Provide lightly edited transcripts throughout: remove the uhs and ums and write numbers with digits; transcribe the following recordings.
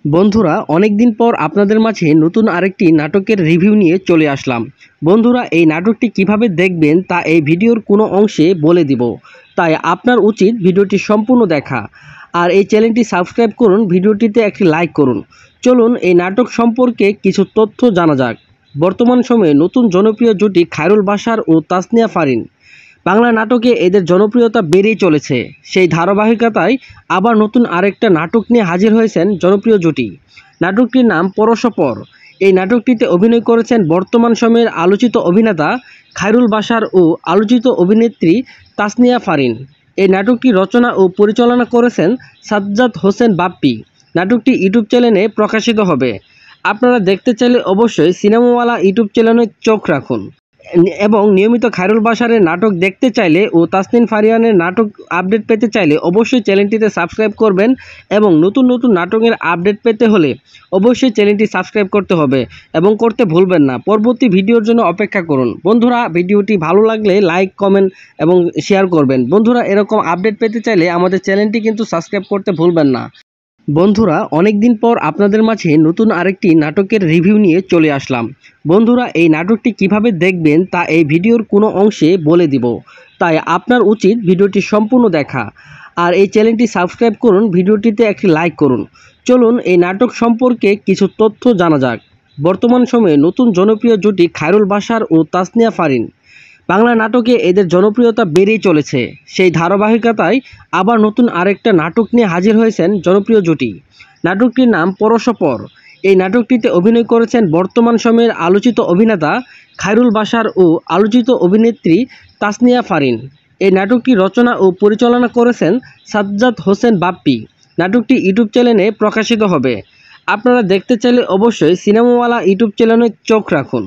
বন্ধুরা অনেক দিন পর আপনাদের মাঝে নতুন আরেকটি নাটকের রিভিউ নিয়ে চলে আসলাম। বন্ধুরা এই নাটকটি কিভাবে দেখবেন তা এই ভিডিওর কোনো অংশে বলে দিব, তাই আপনার উচিত ভিডিওটি সম্পূর্ণ দেখা। আর এই চ্যানেলটি সাবস্ক্রাইব করুন, ভিডিওটিতে একটি লাইক করুন। চলুন এই নাটক সম্পর্কে কিছু তথ্য জানা যাক। বর্তমান সময়ে নতুন জনপ্রিয় জুটি খায়রুল বাশার ও তাসনিয়া ফারিন। বাংলা নাটকে এদের জনপ্রিয়তা বেড়েই চলেছে। সেই ধারাবাহিকতায় আবার নতুন আরেকটা নাটক নিয়ে হাজির হয়েছেন জনপ্রিয় জুটি। নাটকটির নাম পরশপর। এই নাটকটিতে অভিনয় করেছেন বর্তমান সময়ের আলোচিত অভিনেতা খায়রুল বাশার ও আলোচিত অভিনেত্রী তাসনিয়া ফারিন। এই নাটকটি রচনা ও পরিচালনা করেছেন সাজ্জাদ হোসেন বাপ্পি। নাটকটি ইউটিউব চ্যানেলে প্রকাশিত হবে। আপনারা দেখতে চাইলে অবশ্যই সিনেমাওয়ালা ইউটিউব চ্যানেলে চোখ রাখুন এবং নিয়মিত খায়রুল বাশারের নাটক দেখতে চাইলে ও তাসনিন ফারিয়ানের নাটক আপডেট পেতে চাইলে অবশ্যই চ্যানেলটিতে সাবস্ক্রাইব করবেন এবং নতুন নতুন নাটকের আপডেট পেতে হলে অবশ্যই চ্যানেলটি সাবস্ক্রাইব করতে হবে এবং করতে ভুলবেন না। পরবর্তী ভিডিওর জন্য অপেক্ষা করুন। বন্ধুরা ভিডিওটি ভালো লাগলে লাইক, কমেন্ট এবং শেয়ার করবেন। বন্ধুরা এরকম আপডেট পেতে চাইলে আমাদের চ্যানেলটি কিন্তু সাবস্ক্রাইব করতে ভুলবেন না। বন্ধুরা অনেক দিন পর আপনাদের মাঝে নতুন আরেকটি নাটকের রিভিউ নিয়ে চলে আসলাম। বন্ধুরা এই নাটকটি কিভাবে দেখবেন তা এই ভিডিওর কোনো অংশে বলে দিব, তাই আপনার উচিত ভিডিওটি সম্পূর্ণ দেখা। আর এই চ্যানেলটি সাবস্ক্রাইব করুন, ভিডিওটিতে একটি লাইক করুন। চলুন এই নাটক সম্পর্কে কিছু তথ্য জানা যাক। বর্তমান সময়ে নতুন জনপ্রিয় জুটি খায়রুল বাশার ও তাসনিয়া ফারিন। বাংলা নাটকে এদের জনপ্রিয়তা বেড়েই চলেছে। সেই ধারাবাহিকতায় আবার নতুন আরেকটা নাটক নিয়ে হাজির হয়েছেন জনপ্রিয় জুটি। নাটকটির নাম পরশপর। এই নাটকটিতে অভিনয় করেছেন বর্তমান সময়ের আলোচিত অভিনেতা খায়রুল বাশার ও আলোচিত অভিনেত্রী তাসনিয়া ফারিন। এই নাটকটি রচনা ও পরিচালনা করেছেন সাজ্জাদ হোসেন বাপ্পি। নাটকটি ইউটিউব চ্যানেলে প্রকাশিত হবে। আপনারা দেখতে চাইলে অবশ্যই সিনেমাওয়ালা ইউটিউব চ্যানেলে চোখ রাখুন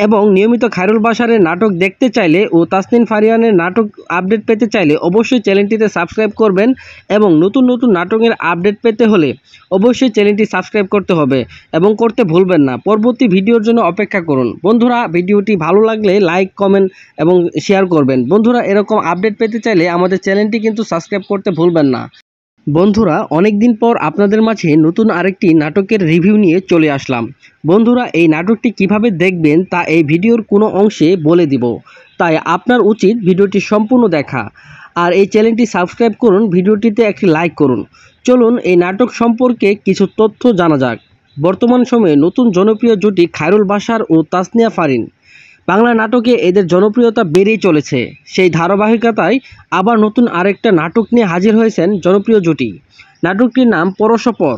এবং নিয়মিত খায়রুল বাশারের নাটক দেখতে চাইলে ও তাসনিন ফারিয়ানের নাটক আপডেট পেতে চাইলে অবশ্যই চ্যানেলটিতে সাবস্ক্রাইব করবেন এবং নতুন নতুন নাটকের আপডেট পেতে হলে অবশ্যই চ্যানেলটি সাবস্ক্রাইব করতে হবে এবং করতে ভুলবেন না। পরবর্তী ভিডিওর জন্য অপেক্ষা করুন। বন্ধুরা ভিডিওটি ভালো লাগলে লাইক, কমেন্ট এবং শেয়ার করবেন। বন্ধুরা এরকম আপডেট পেতে চাইলে আমাদের চ্যানেলটি কিন্তু সাবস্ক্রাইব করতে ভুলবেন না। বন্ধুরা অনেক দিন পর আপনাদের মাঝে নতুন আরেকটি নাটকের রিভিউ নিয়ে চলে আসলাম। বন্ধুরা এই নাটকটি কিভাবে দেখবেন তা এই ভিডিওর কোনো অংশে বলে দিব, তাই আপনার উচিত ভিডিওটি সম্পূর্ণ দেখা। আর এই চ্যানেলটি সাবস্ক্রাইব করুন, ভিডিওটিতে একটি লাইক করুন। চলুন এই নাটক সম্পর্কে কিছু তথ্য জানা যাক। বর্তমান সময়ে নতুন জনপ্রিয় জুটি খায়রুল বাশার ও তাসনিয়া ফারিন। বাংলা নাটকে এদের জনপ্রিয়তা বেড়েই চলেছে। সেই ধারাবাহিকতায় আবার নতুন আরেকটা নাটক নিয়ে হাজির হয়েছেন জনপ্রিয় জুটি। নাটকটির নাম পরশপর।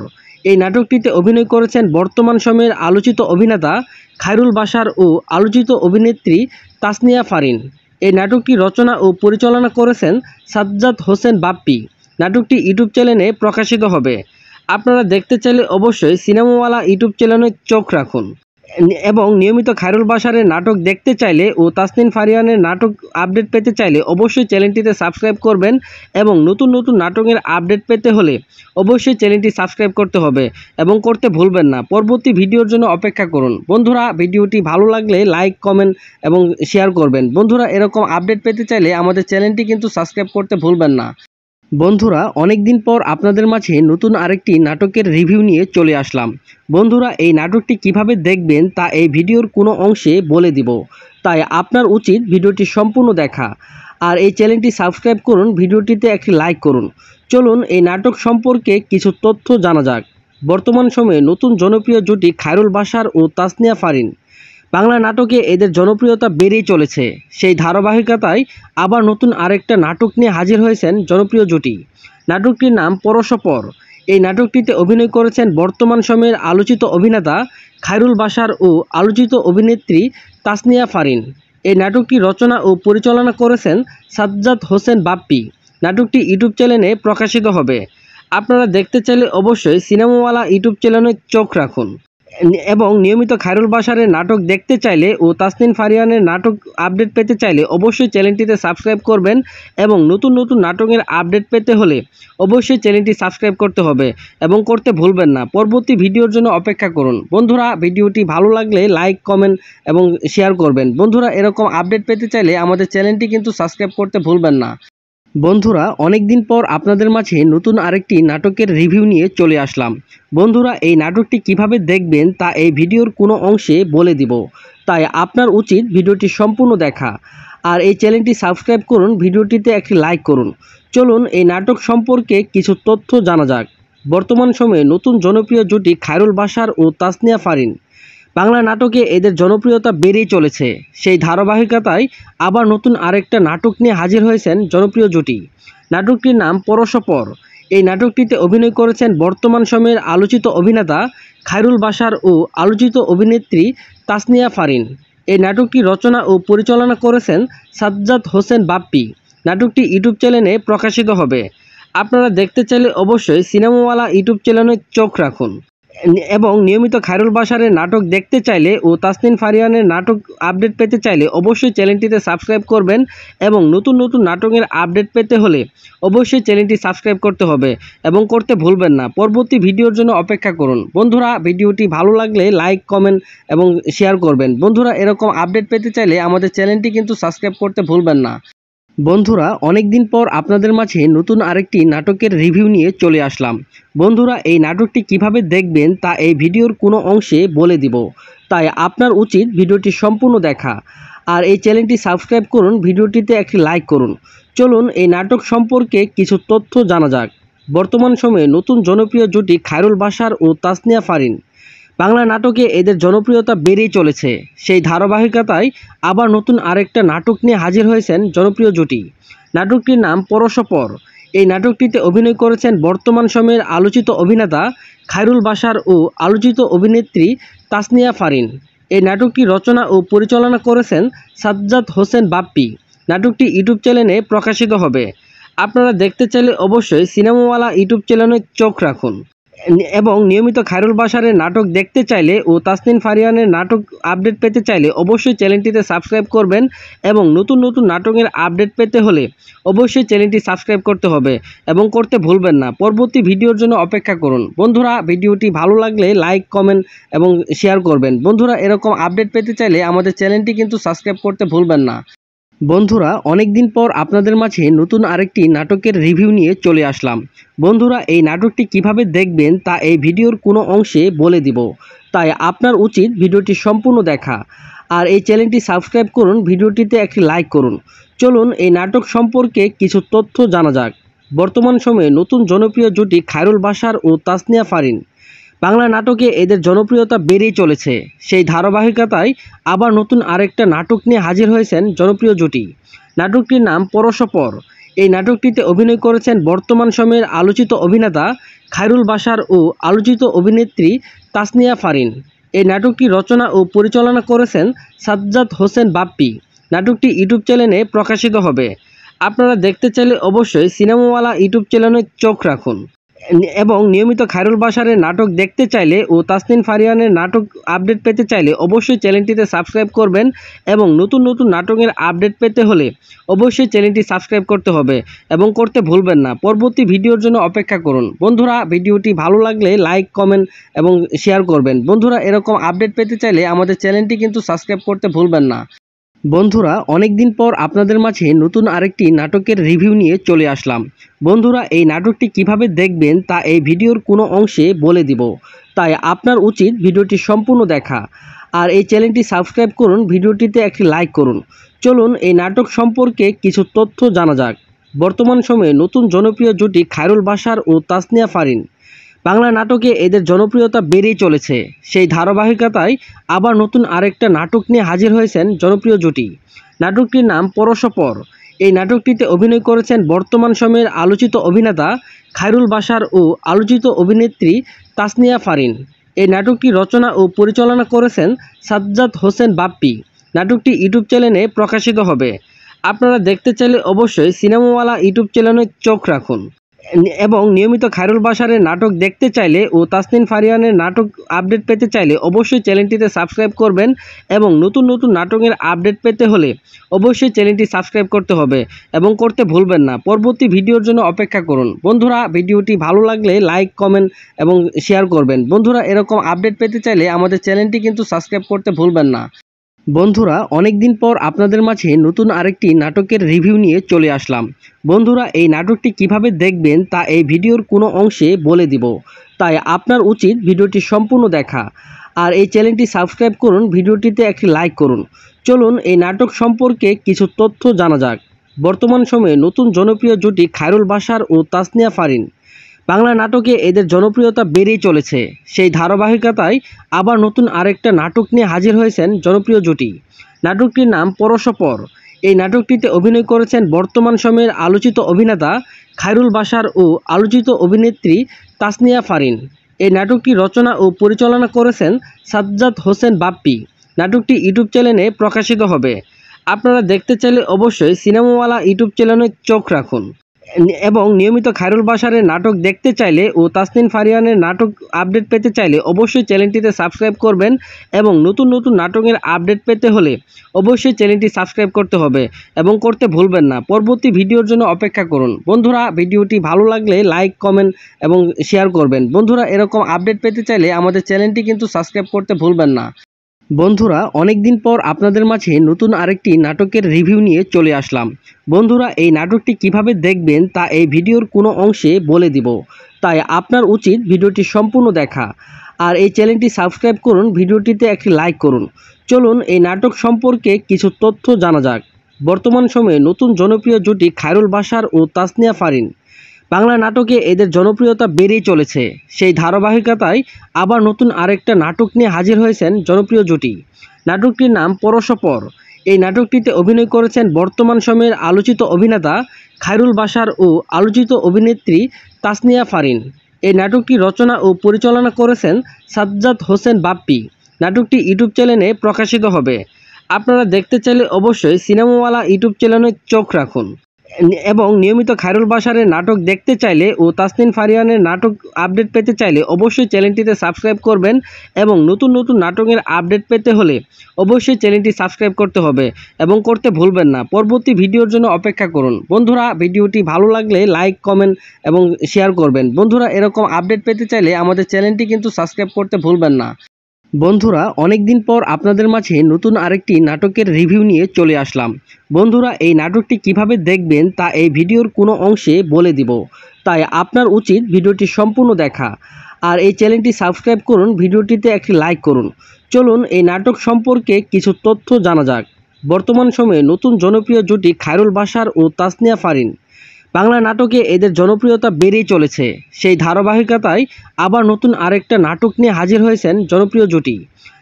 এই নাটকটিতে অভিনয় করেছেন বর্তমান সময়ের আলোচিত অভিনেতা খায়রুল বাশার ও আলোচিত অভিনেত্রী তাসনিয়া ফারিন। এই নাটকটি রচনা ও পরিচালনা করেছেন সাজ্জাদ হোসেন বাপ্পি। নাটকটি ইউটিউব চ্যানেলে প্রকাশিত হবে। আপনারা দেখতে চাইলে অবশ্যই সিনেমাওয়ালা ইউটিউব চ্যানেলে চোখ রাখুন এবং নিয়মিত খায়রুল বাশারের নাটক দেখতে চাইলে ও তাসনিন ফারিয়ানের নাটক আপডেট পেতে চাইলে অবশ্যই চ্যানেলটিতে সাবস্ক্রাইব করবেন এবং নতুন নতুন নাটকের আপডেট পেতে হলে অবশ্যই চ্যানেলটি সাবস্ক্রাইব করতে হবে এবং করতে ভুলবেন না। পরবর্তী ভিডিওর জন্য অপেক্ষা করুন। বন্ধুরা ভিডিওটি ভালো লাগলে লাইক, কমেন্ট এবং শেয়ার করবেন। বন্ধুরা এরকম আপডেট পেতে চাইলে আমাদের চ্যানেলটি কিন্তু সাবস্ক্রাইব করতে ভুলবেন না। বন্ধুরা অনেক দিন পর আপনাদের মাঝে নতুন আরেকটি নাটকের রিভিউ নিয়ে চলে আসলাম। বন্ধুরা এই নাটকটি কিভাবে দেখবেন তা এই ভিডিওর কোনো অংশে বলে দিব, তাই আপনার উচিত ভিডিওটি সম্পূর্ণ দেখা। আর এই চ্যানেলটি সাবস্ক্রাইব করুন, ভিডিওটিতে একটি লাইক করুন। চলুন এই নাটক সম্পর্কে কিছু তথ্য জানা যাক। বর্তমান সময়ে নতুন জনপ্রিয় জুটি খায়রুল বাশার ও তাসনিয়া ফারিন। বাংলা নাটকে এদের জনপ্রিয়তা বেড়েই চলেছে। সেই ধারাবাহিকতায় আবার নতুন আরেকটা নাটক নিয়ে হাজির হয়েছেন জনপ্রিয় জুটি। নাটকটির নাম পরশপর। এই নাটকটিতে অভিনয় করেছেন বর্তমান সময়ের আলোচিত অভিনেতা খায়রুল বাশার ও আলোচিত অভিনেত্রী তাসনিয়া ফারিন। এই নাটকটি রচনা ও পরিচালনা করেছেন সাজ্জাদ হোসেন বাপ্পি। নাটকটি ইউটিউব চ্যানেলে প্রকাশিত হবে। আপনারা দেখতে চাইলে অবশ্যই সিনেমাওয়ালা ইউটিউব চ্যানেলে চোখ রাখুন এবং নিয়মিত খায়রুল বাশারের নাটক দেখতে চাইলে ও তাসনিন ফারিয়ানের নাটক আপডেট পেতে চাইলে অবশ্যই চ্যানেলটিতে সাবস্ক্রাইব করবেন এবং নতুন নতুন নাটকের আপডেট পেতে হলে অবশ্যই চ্যানেলটি সাবস্ক্রাইব করতে হবে এবং করতে ভুলবেন না। পরবর্তী ভিডিওর জন্য অপেক্ষা করুন। বন্ধুরা ভিডিওটি ভালো লাগলে লাইক, কমেন্ট এবং শেয়ার করবেন। বন্ধুরা এরকম আপডেট পেতে চাইলে আমাদের চ্যানেলটি কিন্তু সাবস্ক্রাইব করতে ভুলবেন না। বন্ধুরা অনেকদিন পর আপনাদের মাঝে নতুন আরেকটি নাটকের রিভিউ নিয়ে চলে আসলাম। বন্ধুরা এই নাটকটি কিভাবে দেখবেন তা এই ভিডিওর কোনো অংশে বলে দিব, তাই আপনার উচিত ভিডিওটি সম্পূর্ণ দেখা। আর এই চ্যানেলটি সাবস্ক্রাইব করুন, ভিডিওটিতে একটি লাইক করুন। চলুন এই নাটক সম্পর্কে কিছু তথ্য জানা যাক। বর্তমান সময়ে নতুন জনপ্রিয় জুটি খায়রুল বাশার ও তাসনিয়া ফারিন। বাংলা নাটকে এদের জনপ্রিয়তা বেড়েই চলেছে। সেই ধারাবাহিকতায় আবার নতুন আরেকটা নাটক নিয়ে হাজির হয়েছেন জনপ্রিয় জুটি। নাটকটির নাম পরশপর। এই নাটকটিতে অভিনয় করেছেন বর্তমান সময়ের আলোচিত অভিনেতা খায়রুল বাশার ও আলোচিত অভিনেত্রী তাসনিয়া ফারিন। এই নাটকটি রচনা ও পরিচালনা করেছেন সাজ্জাদ হোসেন বাপ্পি। নাটকটি ইউটিউব চ্যানেলে প্রকাশিত হবে। আপনারা দেখতে চাইলে অবশ্যই সিনেমাওয়ালা ইউটিউব চ্যানেলে চোখ রাখুন। এবং নিয়মিত খায়রুল বাশারের নাটক দেখতে চাইলে ও তাসনিন ফারিয়ানের নাটক আপডেট পেতে চাইলে অবশ্যই চ্যানেলটিতে সাবস্ক্রাইব করবেন। এবং নতুন নতুন নাটকের আপডেট পেতে হলে অবশ্যই চ্যানেলটি সাবস্ক্রাইব করতে হবে এবং করতে ভুলবেন না। পরবর্তী ভিডিওর জন্য অপেক্ষা করুন। বন্ধুরা ভিডিওটি ভালো লাগলে লাইক, কমেন্ট এবং শেয়ার করবেন। বন্ধুরা এরকম আপডেট পেতে চাইলে আমাদের চ্যানেলটি কিন্তু সাবস্ক্রাইব করতে ভুলবেন না। বন্ধুরা অনেকদিন পর আপনাদের মাঝে নতুন আরেকটি নাটকের রিভিউ নিয়ে চলে আসলাম। বন্ধুরা এই নাটকটি কিভাবে দেখবেন তা এই ভিডিওর কোনো অংশে বলে দিব, তাই আপনার উচিত ভিডিওটি সম্পূর্ণ দেখা। আর এই চ্যানেলটি সাবস্ক্রাইব করুন, ভিডিওটিতে একটি লাইক করুন। চলুন এই নাটক সম্পর্কে কিছু তথ্য জানা যাক। বর্তমান সময়ে নতুন জনপ্রিয় জুটি খায়রুল বাশার ও তাসনিয়া ফারিন। বাংলা নাটকে এদের জনপ্রিয়তা বেড়েই চলেছে। সেই ধারাবাহিকতায় আবার নতুন আরেকটা নাটক নিয়ে হাজির হয়েছেন জনপ্রিয় জুটি। নাটকটির নাম পরশপর। এই নাটকটিতে অভিনয় করেছেন বর্তমান সময়ের আলোচিত অভিনেতা খায়রুল বাশার ও আলোচিত অভিনেত্রী তাসনিয়া ফারিন। এই নাটকটি রচনা ও পরিচালনা করেছেন সাজ্জাদ হোসেন বাপ্পি। নাটকটি ইউটিউব চ্যানেলে প্রকাশিত হবে। আপনারা দেখতে চাইলে অবশ্যই সিনেমাওয়ালা ইউটিউব চ্যানেলে চোখ রাখুন। এবং নিয়মিত খায়রুল বাশারের নাটক দেখতে চাইলে ও তাসনিন ফারিয়ানের নাটক আপডেট পেতে চাইলে অবশ্যই চ্যানেলটিতে সাবস্ক্রাইব করবেন। এবং নতুন নতুন নাটকের আপডেট পেতে হলে অবশ্যই চ্যানেলটি সাবস্ক্রাইব করতে হবে এবং করতে ভুলবেন না। পরবর্তী ভিডিওর জন্য অপেক্ষা করুন। বন্ধুরা ভিডিওটি ভালো লাগলে লাইক, কমেন্ট এবং শেয়ার করবেন। বন্ধুরা এরকম আপডেট পেতে চাইলে আমাদের চ্যানেলটি কিন্তু সাবস্ক্রাইব করতে ভুলবেন না। বন্ধুরা অনেকদিন পর আপনাদের মাঝে নতুন আরেকটি নাটকের রিভিউ নিয়ে চলে আসলাম। বন্ধুরা এই নাটকটি কিভাবে দেখবেন তা এই ভিডিওর কোনো অংশে বলে দিব, তাই আপনার উচিত ভিডিওটি সম্পূর্ণ দেখা। আর এই চ্যানেলটি সাবস্ক্রাইব করুন, ভিডিওটিতে একটি লাইক করুন। চলুন এই নাটক সম্পর্কে কিছু তথ্য জানা যাক। বর্তমান সময়ে নতুন জনপ্রিয় জুটি খায়রুল বাশার ও তাসনিয়া ফারিন। বাংলা নাটকে এদের জনপ্রিয়তা বেড়েই চলেছে। সেই ধারাবাহিকতায় আবার নতুন আরেকটা নাটক নিয়ে হাজির হয়েছেন জনপ্রিয় জুটি। নাটকটির নাম পরশপর। এই নাটকটিতে অভিনয় করেছেন বর্তমান সময়ের আলোচিত অভিনেতা খায়রুল বাশার ও আলোচিত অভিনেত্রী তাসনিয়া ফারিন। এই নাটকটি রচনা ও পরিচালনা করেছেন সাজ্জাদ হোসেন বাপ্পি। নাটকটি ইউটিউব চ্যানেলে প্রকাশিত হবে। আপনারা দেখতে চাইলে অবশ্যই সিনেমাওয়ালা ইউটিউব চ্যানেলে চোখ রাখুন। এবং নিয়মিত খায়রুল বাশারের নাটক দেখতে চাইলে ও তাসনিন ফারিয়ানের নাটক আপডেট পেতে চাইলে অবশ্যই চ্যানেলটিতে সাবস্ক্রাইব করবেন। এবং নতুন নতুন নাটকের আপডেট পেতে হলে অবশ্যই চ্যানেলটি সাবস্ক্রাইব করতে হবে এবং করতে ভুলবেন না। পরবর্তী ভিডিওর জন্য অপেক্ষা করুন। বন্ধুরা ভিডিওটি ভালো লাগলে লাইক, কমেন্ট এবং শেয়ার করবেন। বন্ধুরা এরকম আপডেট পেতে চাইলে আমাদের চ্যানেলটি কিন্তু সাবস্ক্রাইব করতে ভুলবেন না। বন্ধুরা অনেকদিন পর আপনাদের মাঝে নতুন আরেকটি নাটকের রিভিউ নিয়ে চলে আসলাম। বন্ধুরা এই নাটকটি কিভাবে দেখবেন তা এই ভিডিওর কোনো অংশে বলে দিব, তাই আপনার উচিত ভিডিওটি সম্পূর্ণ দেখা। আর এই চ্যানেলটি সাবস্ক্রাইব করুন, ভিডিওটিতে একটি লাইক করুন। চলুন এই নাটক সম্পর্কে কিছু তথ্য জানা যাক। বর্তমান সময়ে নতুন জনপ্রিয় জুটি খায়রুল বাশার ও তাসনিয়া ফারিন। বাংলা নাটকে এদের জনপ্রিয়তা বেড়েই চলেছে। সেই ধারাবাহিকতায় আবার নতুন আরেকটা নাটক নিয়ে হাজির হয়েছেন জনপ্রিয় জুটি। নাটকটির নাম পরশপর। এই নাটকটিতে অভিনয় করেছেন বর্তমান সময়ের আলোচিত অভিনেতা খায়রুল বাশার ও আলোচিত অভিনেত্রী তাসনিয়া ফারিন। এই নাটকটি রচনা ও পরিচালনা করেছেন সাজ্জাদ হোসেন বাপ্পি। নাটকটি ইউটিউব চ্যানেলে প্রকাশিত হবে। আপনারা দেখতে চাইলে অবশ্যই সিনেমাওয়ালা ইউটিউব চ্যানেলে চোখ রাখুন। এবং নিয়মিত খায়রুল বাশারের নাটক দেখতে চাইলে ও তাসনিন ফারিয়ানের নাটক আপডেট পেতে চাইলে অবশ্যই চ্যানেলটিতে সাবস্ক্রাইব করবেন। এবং নতুন নতুন নাটকের আপডেট পেতে হলে অবশ্যই চ্যানেলটি সাবস্ক্রাইব করতে হবে এবং করতে ভুলবেন না। পরবর্তী ভিডিওর জন্য অপেক্ষা করুন। বন্ধুরা ভিডিওটি ভালো লাগলে লাইক, কমেন্ট এবং শেয়ার করবেন। বন্ধুরা এরকম আপডেট পেতে চাইলে আমাদের চ্যানেলটি কিন্তু সাবস্ক্রাইব করতে ভুলবেন না। বন্ধুরা অনেকদিন পর আপনাদের মাঝে নতুন আরেকটি নাটকের রিভিউ নিয়ে চলে আসলাম। বন্ধুরা এই নাটকটি কিভাবে দেখবেন তা এই ভিডিওর কোনো অংশে বলে দিব, তাই আপনার উচিত ভিডিওটি সম্পূর্ণ দেখা। আর এই চ্যানেলটি সাবস্ক্রাইব করুন, ভিডিওটিতে একটি লাইক করুন। চলুন এই নাটক সম্পর্কে কিছু তথ্য জানা যাক। বর্তমান সময়ে নতুন জনপ্রিয় জুটি খায়রুল বাশার ও তাসনিয়া ফারিন। বাংলা নাটকে এদের জনপ্রিয়তা বেড়েই চলেছে। সেই ধারাবাহিকতায় আবার নতুন আরেকটা নাটক নিয়ে হাজির হয়েছেন জনপ্রিয় জুটি। নাটকটির নাম পরশপর। এই নাটকটিতে অভিনয় করেছেন বর্তমান সময়ের আলোচিত অভিনেতা খায়রুল বাশার ও আলোচিত অভিনেত্রী তাসনিয়া ফারিন। এই নাটকটি রচনা ও পরিচালনা করেছেন সাজ্জাদ হোসেন বাপ্পি। নাটকটি ইউটিউব চ্যানেলে প্রকাশিত হবে। আপনারা দেখতে চাইলে অবশ্যই সিনেমাওয়ালা ইউটিউব চ্যানেলে চোখ রাখুন এবং নিয়মিত খায়রুল বাশারের নাটক দেখতে চাইলে ও তাসনিন ফারিয়ানের নাটক আপডেট পেতে চাইলে অবশ্যই চ্যানেলটিতে সাবস্ক্রাইব করবেন এবং নতুন নতুন নাটকের আপডেট পেতে হলে অবশ্যই চ্যানেলটি সাবস্ক্রাইব করতে হবে এবং করতে ভুলবেন না। পরবর্তী ভিডিওর জন্য অপেক্ষা করুন। বন্ধুরা ভিডিওটি ভালো লাগলে লাইক, কমেন্ট এবং শেয়ার করবেন। বন্ধুরা এরকম আপডেট পেতে চাইলে আমাদের চ্যানেলটি কিন্তু সাবস্ক্রাইব করতে ভুলবেন না। বন্ধুরা অনেকদিন পর আপনাদের মাঝে নতুন আরেকটি নাটকের রিভিউ নিয়ে চলে আসলাম। বন্ধুরা এই নাটকটি কিভাবে দেখবেন তা এই ভিডিওর কোনো অংশে বলে দিব, তাই আপনার উচিত ভিডিওটি সম্পূর্ণ দেখা। আর এই চ্যানেলটি সাবস্ক্রাইব করুন, ভিডিওটিতে একটি লাইক করুন। চলুন এই নাটক সম্পর্কে কিছু তথ্য জানা যাক। বর্তমান সময়ে নতুন জনপ্রিয় জুটি খায়রুল বাশার ও তাসনিয়া ফারিন। বাংলা নাটকে এদের জনপ্রিয়তা বেড়েই চলেছে। সেই ধারাবাহিকতায় আবার নতুন আরেকটা নাটক নিয়ে হাজির হয়েছেন জনপ্রিয় জুটি। নাটকটির নাম পরশপর। এই নাটকটিতে অভিনয় করেছেন বর্তমান সময়ের আলোচিত অভিনেতা খায়রুল বাশার ও আলোচিত অভিনেত্রী তাসনিয়া ফারিন। এই নাটকটি রচনা ও পরিচালনা করেছেন সাজ্জাদ হোসেন বাপ্পি। নাটকটি ইউটিউব চ্যানেলে প্রকাশিত হবে। আপনারা দেখতে চাইলে অবশ্যই সিনেমাওয়ালা ইউটিউব চ্যানেলে চোখ রাখুন এবং নিয়মিত খায়রুল বাশারের নাটক দেখতে চাইলে ও তাসনিন ফারিয়ানের নাটক আপডেট পেতে চাইলে অবশ্যই চ্যানেলটিতে সাবস্ক্রাইব করবেন এবং নতুন নতুন নাটকের আপডেট পেতে হলে অবশ্যই চ্যানেলটি সাবস্ক্রাইব করতে হবে এবং করতে ভুলবেন না। পরবর্তী ভিডিওর জন্য অপেক্ষা করুন। বন্ধুরা ভিডিওটি ভালো লাগলে লাইক, কমেন্ট এবং শেয়ার করবেন। বন্ধুরা এরকম আপডেট পেতে চাইলে আমাদের চ্যানেলটি কিন্তু সাবস্ক্রাইব করতে ভুলবেন না। বন্ধুরা অনেকদিন পর আপনাদের মাঝে নতুন আরেকটি নাটকের রিভিউ নিয়ে চলে আসলাম। বন্ধুরা এই নাটকটি কিভাবে দেখবেন তা এই ভিডিওর কোনো অংশে বলে দিব, তাই আপনার উচিত ভিডিওটি সম্পূর্ণ দেখা। আর এই চ্যানেলটি সাবস্ক্রাইব করুন, ভিডিওটিতে একটি লাইক করুন। চলুন এই নাটক সম্পর্কে কিছু তথ্য জানা যাক। বর্তমান সময়ে নতুন জনপ্রিয় জুটি খায়রুল বাশার ও তাসনিয়া ফারিন। বাংলা নাটকে এদের জনপ্রিয়তা বেড়েই চলেছে। সেই ধারাবাহিকতায় আবার নতুন আরেকটা নাটক নিয়ে হাজির হয়েছেন জনপ্রিয় জুটি।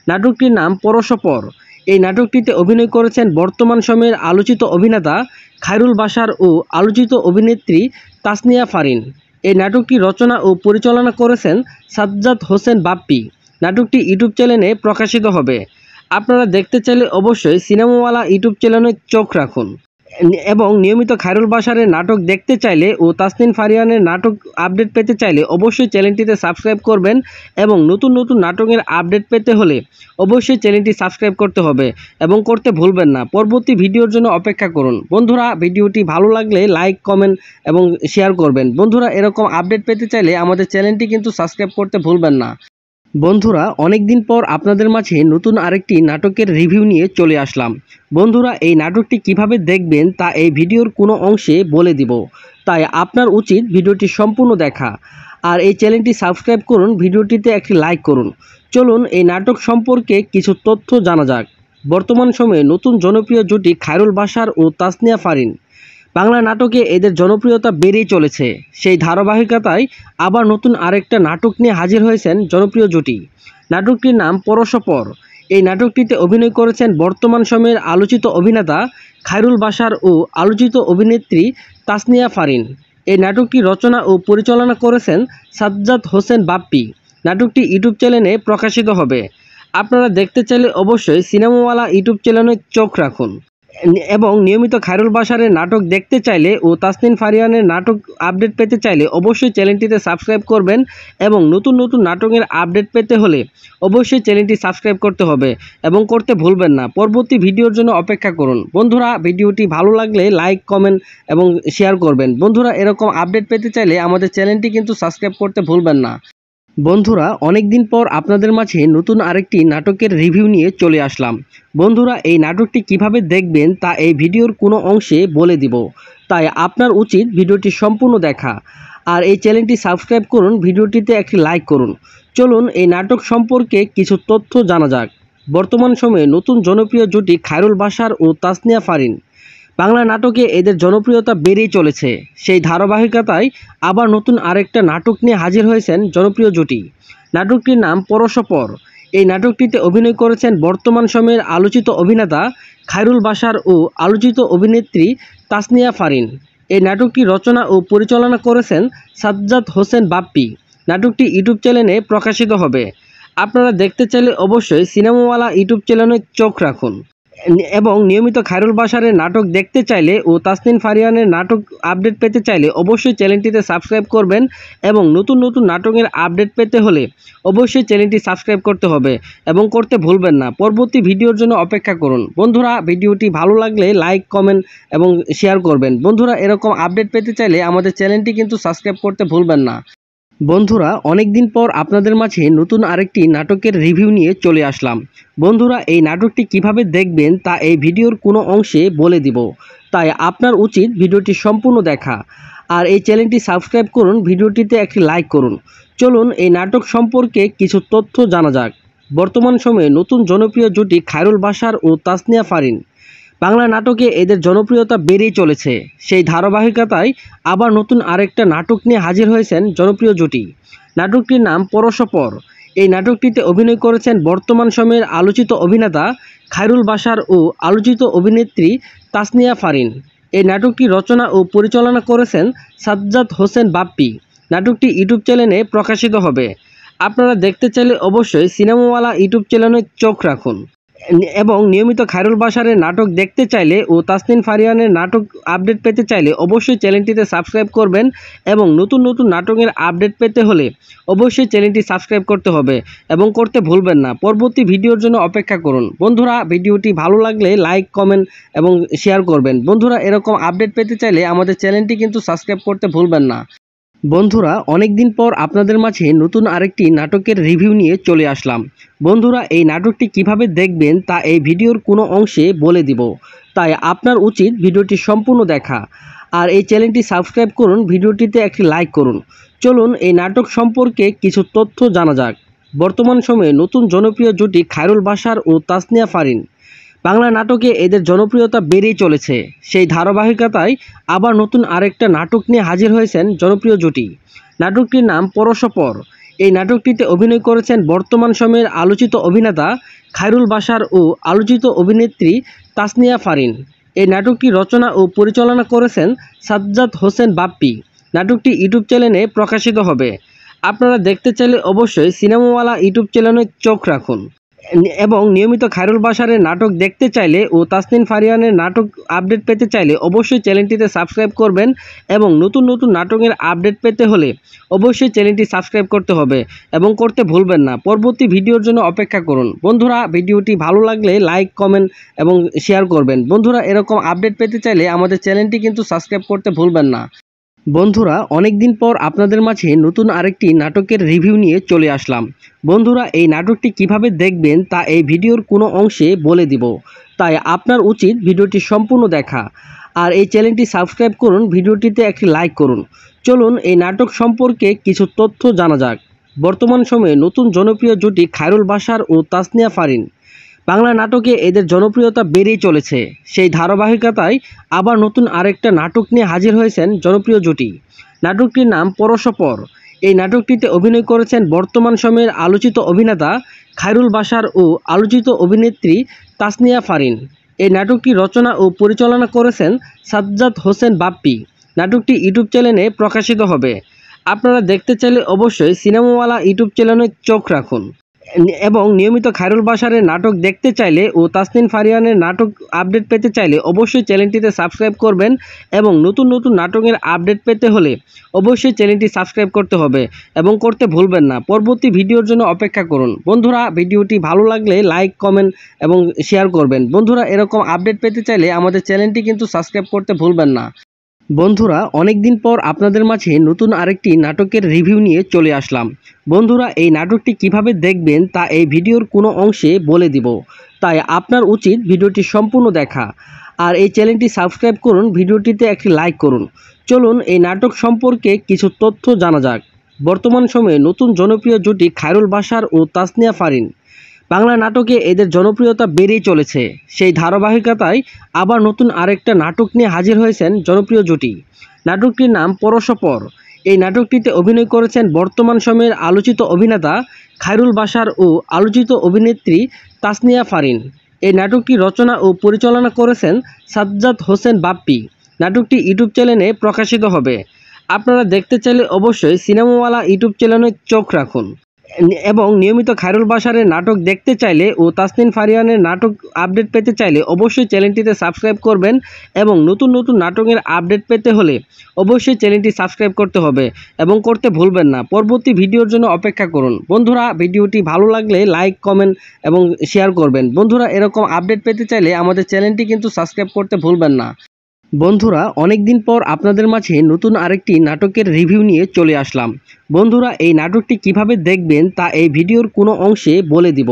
নাটকটির নাম পরশপর। এই নাটকটিতে অভিনয় করেছেন বর্তমান সময়ের আলোচিত অভিনেতা খায়রুল বাশার ও আলোচিত অভিনেত্রী তাসনিয়া ফারিন। এই নাটকটি রচনা ও পরিচালনা করেছেন সাজ্জাদ হোসেন বাপ্পি। নাটকটি ইউটিউব চ্যানেলে প্রকাশিত হবে। আপনারা দেখতে চাইলে অবশ্যই সিনেমাওয়ালা ইউটিউব চ্যানেলে চোখ রাখুন এবং নিয়মিত খায়রুল বাশারের নাটক দেখতে চাইলে ও তাসনিন ফারিয়ানের নাটক আপডেট পেতে চাইলে অবশ্যই চ্যানেলটিতে সাবস্ক্রাইব করবেন এবং নতুন নতুন নাটকের আপডেট পেতে হলে অবশ্যই চ্যানেলটি সাবস্ক্রাইব করতে হবে এবং করতে ভুলবেন না। পরবর্তী ভিডিওর জন্য অপেক্ষা করুন। বন্ধুরা ভিডিওটি ভালো লাগলে লাইক, কমেন্ট এবং শেয়ার করবেন। বন্ধুরা এরকম আপডেট পেতে চাইলে আমাদের চ্যানেলটি কিন্তু সাবস্ক্রাইব করতে ভুলবেন না। বন্ধুরা অনেকদিন পর আপনাদের মাঝে নতুন আরেকটি নাটকের রিভিউ নিয়ে চলে আসলাম। বন্ধুরা এই নাটকটি কিভাবে দেখবেন তা এই ভিডিওর কোনো অংশে বলে দিব, তাই আপনার উচিত ভিডিওটি সম্পূর্ণ দেখা। আর এই চ্যানেলটি সাবস্ক্রাইব করুন, ভিডিওটিতে একটি লাইক করুন। চলুন এই নাটক সম্পর্কে কিছু তথ্য জানা যাক। বর্তমান সময়ে নতুন জনপ্রিয় জুটি খায়রুল বাশার ও তাসনিয়া ফারিন। বাংলা নাটকে এদের জনপ্রিয়তা বেড়েই চলেছে। সেই ধারাবাহিকতায় আবার নতুন আরেকটা নাটক নিয়ে হাজির হয়েছেন জনপ্রিয় জুটি। নাটকটির নাম পরশপর। এই নাটকটিতে অভিনয় করেছেন বর্তমান সময়ের আলোচিত অভিনেতা খায়রুল বাশার ও আলোচিত অভিনেত্রী তাসনিয়া ফারিন। এই নাটকটি রচনা ও পরিচালনা করেছেন সাজ্জাদ হোসেন বাপ্পি। নাটকটি ইউটিউব চ্যানেলে প্রকাশিত হবে। আপনারা দেখতে চাইলে অবশ্যই সিনেমাওয়ালা ইউটিউব চ্যানেলে চোখ রাখুন এবং নিয়মিত খায়রুল বাশারের নাটক দেখতে চাইলে ও তাসনিন ফারিয়ানের নাটক আপডেট পেতে চাইলে অবশ্যই চ্যানেলটিতে সাবস্ক্রাইব করবেন এবং নতুন নতুন নাটকের আপডেট পেতে হলে অবশ্যই চ্যানেলটি সাবস্ক্রাইব করতে হবে এবং করতে ভুলবেন না। পরবর্তী ভিডিওর জন্য অপেক্ষা করুন। বন্ধুরা ভিডিওটি ভালো লাগলে লাইক, কমেন্ট এবং শেয়ার করবেন। বন্ধুরা এরকম আপডেট পেতে চাইলে আমাদের চ্যানেলটি কিন্তু সাবস্ক্রাইব করতে ভুলবেন না। বন্ধুরা অনেকদিন পর আপনাদের মাঝে নতুন আরেকটি নাটকের রিভিউ নিয়ে চলে আসলাম। বন্ধুরা এই নাটকটি কিভাবে দেখবেন তা এই ভিডিওর কোনো অংশে বলে দিব, তাই আপনার উচিত ভিডিওটি সম্পূর্ণ দেখা। আর এই চ্যানেলটি সাবস্ক্রাইব করুন, ভিডিওটিতে একটি লাইক করুন। চলুন এই নাটক সম্পর্কে কিছু তথ্য জানা যাক। বর্তমান সময়ে নতুন জনপ্রিয় জুটি খায়রুল বাশার ও তাসনিয়া ফারিন। বাংলা নাটকে এদের জনপ্রিয়তা বেড়েই চলেছে। সেই ধারাবাহিকতায় আবার নতুন আরেকটা নাটক নিয়ে হাজির হয়েছেন জনপ্রিয় জুটি। নাটকটির নাম পরশপর। এই নাটকটিতে অভিনয় করেছেন বর্তমান সময়ের আলোচিত অভিনেতা খায়রুল বাশার ও আলোচিত অভিনেত্রী তাসনিয়া ফারিন। এই নাটকটি রচনা ও পরিচালনা করেছেন সাজ্জাদ হোসেন বাপ্পি। নাটকটি ইউটিউব চ্যানেলে প্রকাশিত হবে। আপনারা দেখতে চাইলে অবশ্যই সিনেমাওয়ালা ইউটিউব চ্যানেলে চোখ রাখুন। এবং নিয়মিত খায়রুল বাশারের নাটক দেখতে চাইলে ও তাসনিন ফারিয়ানের নাটক আপডেট পেতে চাইলে অবশ্যই চ্যানেলটিতে সাবস্ক্রাইব করবেন। এবং নতুন নতুন নাটকের আপডেট পেতে হলে অবশ্যই চ্যানেলটি সাবস্ক্রাইব করতে হবে এবং করতে ভুলবেন না। পরবর্তী ভিডিওর জন্য অপেক্ষা করুন। বন্ধুরা ভিডিওটি ভালো লাগলে লাইক, কমেন্ট এবং শেয়ার করবেন। বন্ধুরা এরকম আপডেট পেতে চাইলে আমাদের চ্যানেলটি কিন্তু সাবস্ক্রাইব করতে ভুলবেন না। বন্ধুরা অনেকদিন পর আপনাদের মাঝে নতুন আরেকটি নাটকের রিভিউ নিয়ে চলে আসলাম। বন্ধুরা এই নাটকটি কিভাবে দেখবেন তা এই ভিডিওর কোনো অংশে বলে দিব, তাই আপনার উচিত ভিডিওটি সম্পূর্ণ দেখা। আর এই চ্যানেলটি সাবস্ক্রাইব করুন, ভিডিওটিতে একটি লাইক করুন। চলুন এই নাটক সম্পর্কে কিছু তথ্য জানা যাক। বর্তমান সময়ে নতুন জনপ্রিয় জুটি খায়রুল বাশার ও তাসনিয়া ফারিন। বাংলা নাটকে এদের জনপ্রিয়তা বেড়েই চলেছে। সেই ধারাবাহিকতায় আবার নতুন আরেকটা নাটক নিয়ে হাজির হয়েছেন জনপ্রিয় জুটি। নাটকটির নাম পরশপর। এই নাটকটিতে অভিনয় করেছেন বর্তমান সময়ের আলোচিত অভিনেতা খায়রুল বাশার ও আলোচিত অভিনেত্রী তাসনিয়া ফারিন। এই নাটকটি রচনা ও পরিচালনা করেছেন সাজ্জাদ হোসেন বাপ্পি। নাটকটি ইউটিউব চ্যানেলে প্রকাশিত হবে। আপনারা দেখতে চাইলে অবশ্যই সিনেমাওয়ালা ইউটিউব চ্যানেলে চোখ রাখুন। এবং নিয়মিত খায়রুল বাশারের নাটক দেখতে চাইলে ও তাসনিন ফারিয়ানের নাটক আপডেট পেতে চাইলে অবশ্যই চ্যানেলটিতে সাবস্ক্রাইব করবেন। এবং নতুন নতুন নাটকের আপডেট পেতে হলে অবশ্যই চ্যানেলটি সাবস্ক্রাইব করতে হবে এবং করতে ভুলবেন না। পরবর্তী ভিডিওর জন্য অপেক্ষা করুন। বন্ধুরা ভিডিওটি ভালো লাগলে লাইক, কমেন্ট এবং শেয়ার করবেন। বন্ধুরা এরকম আপডেট পেতে চাইলে আমাদের চ্যানেলটি কিন্তু সাবস্ক্রাইব করতে ভুলবেন না। বন্ধুরা অনেকদিন পর আপনাদের মাঝে নতুন আরেকটি নাটকের রিভিউ নিয়ে চলে আসলাম। বন্ধুরা এই নাটকটি কিভাবে দেখবেন তা এই ভিডিওর কোনো অংশে বলে দিব, তাই আপনার উচিত ভিডিওটি সম্পূর্ণ দেখা। আর এই চ্যানেলটি সাবস্ক্রাইব করুন, ভিডিওটিতে একটি লাইক করুন। চলুন এই নাটক সম্পর্কে কিছু তথ্য জানা যাক। বর্তমান সময়ে নতুন জনপ্রিয় জুটি খায়রুল বাশার ও তাসনিয়া ফারিন। বাংলা নাটকে এদের জনপ্রিয়তা বেড়েই চলেছে। সেই ধারাবাহিকতায় আবার নতুন আরেকটা নাটক নিয়ে হাজির হয়েছেন জনপ্রিয় জুটি। নাটকটির নাম পরশপর। এই নাটকটিতে অভিনয় করেছেন বর্তমান সময়ের আলোচিত অভিনেতা খায়রুল বাশার ও আলোচিত অভিনেত্রী তাসনিয়া ফারিন। এই নাটকটি রচনা ও পরিচালনা করেছেন সাজ্জাদ হোসেন বাপ্পি। নাটকটি ইউটিউব চ্যানেলে প্রকাশিত হবে। আপনারা দেখতে চাইলে অবশ্যই সিনেমাওয়ালা ইউটিউব চ্যানেলে চোখ রাখুন। এবং নিয়মিত খায়রুল বাশারের নাটক দেখতে চাইলে ও তাসনিন ফারিয়ানের নাটক আপডেট পেতে চাইলে অবশ্যই চ্যানেলটিতে সাবস্ক্রাইব করবেন। এবং নতুন নতুন নাটকের আপডেট পেতে হলে অবশ্যই চ্যানেলটি সাবস্ক্রাইব করতে হবে এবং করতে ভুলবেন না। পরবর্তী ভিডিওর জন্য অপেক্ষা করুন। বন্ধুরা ভিডিওটি ভালো লাগলে লাইক, কমেন্ট এবং শেয়ার করবেন। বন্ধুরা এরকম আপডেট পেতে চাইলে আমাদের চ্যানেলটি কিন্তু সাবস্ক্রাইব করতে ভুলবেন না। বন্ধুরা অনেকদিন পর আপনাদের মাঝে নতুন আরেকটি নাটকের রিভিউ নিয়ে চলে আসলাম। বন্ধুরা এই নাটকটি কিভাবে দেখবেন তা এই ভিডিওর কোনো অংশে বলে দিব, তাই আপনার উচিত ভিডিওটি সম্পূর্ণ দেখা। আর এই চ্যানেলটি সাবস্ক্রাইব করুন, ভিডিওটিতে একটি লাইক করুন। চলুন এই নাটক সম্পর্কে কিছু তথ্য জানা যাক। বর্তমান সময়ে নতুন জনপ্রিয় জুটি খায়রুল বাশার ও তাসনিয়া ফারিন। বাংলা নাটকে এদের জনপ্রিয়তা বেড়েই চলেছে। সেই ধারাবাহিকতায় আবার নতুন আরেকটা নাটক নিয়ে হাজির হয়েছেন জনপ্রিয় জুটি। নাটকটির নাম পরশপর। এই নাটকটিতে অভিনয় করেছেন বর্তমান সময়ের আলোচিত অভিনেতা খায়রুল বাশার ও আলোচিত অভিনেত্রী তাসনিয়া ফারিন। এই নাটকটি রচনা ও পরিচালনা করেছেন সাজ্জাদ হোসেন বাপ্পি। নাটকটি ইউটিউব চ্যানেলে প্রকাশিত হবে। আপনারা দেখতে চাইলে অবশ্যই সিনেমাওয়ালা ইউটিউব চ্যানেলে চোখ রাখুন। এবং নিয়মিত খায়রুল বাশারের নাটক দেখতে চাইলে ও তাসনিন ফারিয়ানের নাটক আপডেট পেতে চাইলে অবশ্যই চ্যানেলটিতে সাবস্ক্রাইব করবেন। এবং নতুন নতুন নাটকের আপডেট পেতে হলে অবশ্যই চ্যানেলটি সাবস্ক্রাইব করতে হবে এবং করতে ভুলবেন না। পরবর্তী ভিডিওর জন্য অপেক্ষা করুন। বন্ধুরা ভিডিওটি ভালো লাগলে লাইক, কমেন্ট এবং শেয়ার করবেন। বন্ধুরা এরকম আপডেট পেতে চাইলে আমাদের চ্যানেলটি কিন্তু সাবস্ক্রাইব করতে ভুলবেন না। বন্ধুরা অনেকদিন পর আপনাদের মাঝে নতুন আরেকটি নাটকের রিভিউ নিয়ে চলে আসলাম। বন্ধুরা এই নাটকটি কিভাবে দেখবেন তা এই ভিডিওর কোনো অংশে বলে দিব, তাই আপনার উচিত ভিডিওটি সম্পূর্ণ দেখা। আর এই চ্যানেলটি সাবস্ক্রাইব করুন, ভিডিওটিতে একটি লাইক করুন। চলুন এই নাটক সম্পর্কে কিছু তথ্য জানা যাক। বর্তমান সময়ে নতুন জনপ্রিয় জুটি খায়রুল বাশার ও তাসনিয়া ফারিন। বাংলা নাটকে এদের জনপ্রিয়তা বেড়েই চলেছে। সেই ধারাবাহিকতায় আবার নতুন আরেকটা নাটক নিয়ে হাজির হয়েছেন জনপ্রিয় জুটি। নাটকটির নাম পরশপর। এই নাটকটিতে অভিনয় করেছেন বর্তমান সময়ের আলোচিত অভিনেতা খায়রুল বাশার ও আলোচিত অভিনেত্রী তাসনিয়া ফারিন। এই নাটকটি রচনা ও পরিচালনা করেছেন সাজ্জাদ হোসেন বাপ্পি। নাটকটি ইউটিউব চ্যানেলে প্রকাশিত হবে। আপনারা দেখতে চাইলে অবশ্যই সিনেমাওয়ালা ইউটিউব চ্যানেলে চোখ রাখুন। এবং নিয়মিত খায়রুল বাশারের নাটক দেখতে চাইলে ও তাসনিন ফারিয়ানের নাটক আপডেট পেতে চাইলে অবশ্যই চ্যানেলটিতে সাবস্ক্রাইব করবেন। এবং নতুন নতুন নাটকের আপডেট পেতে হলে অবশ্যই চ্যানেলটি সাবস্ক্রাইব করতে হবে এবং করতে ভুলবেন না। পরবর্তী ভিডিওর জন্য অপেক্ষা করুন। বন্ধুরা ভিডিওটি ভালো লাগলে লাইক, কমেন্ট এবং শেয়ার করবেন। বন্ধুরা এরকম আপডেট পেতে চাইলে আমাদের চ্যানেলটি কিন্তু সাবস্ক্রাইব করতে ভুলবেন না। বন্ধুরা অনেকদিন পর আপনাদের মাঝে নতুন আরেকটি নাটকের রিভিউ নিয়ে চলে আসলাম। বন্ধুরা এই নাটকটি কিভাবে দেখবেন তা এই ভিডিওর কোনো অংশে বলে দিব,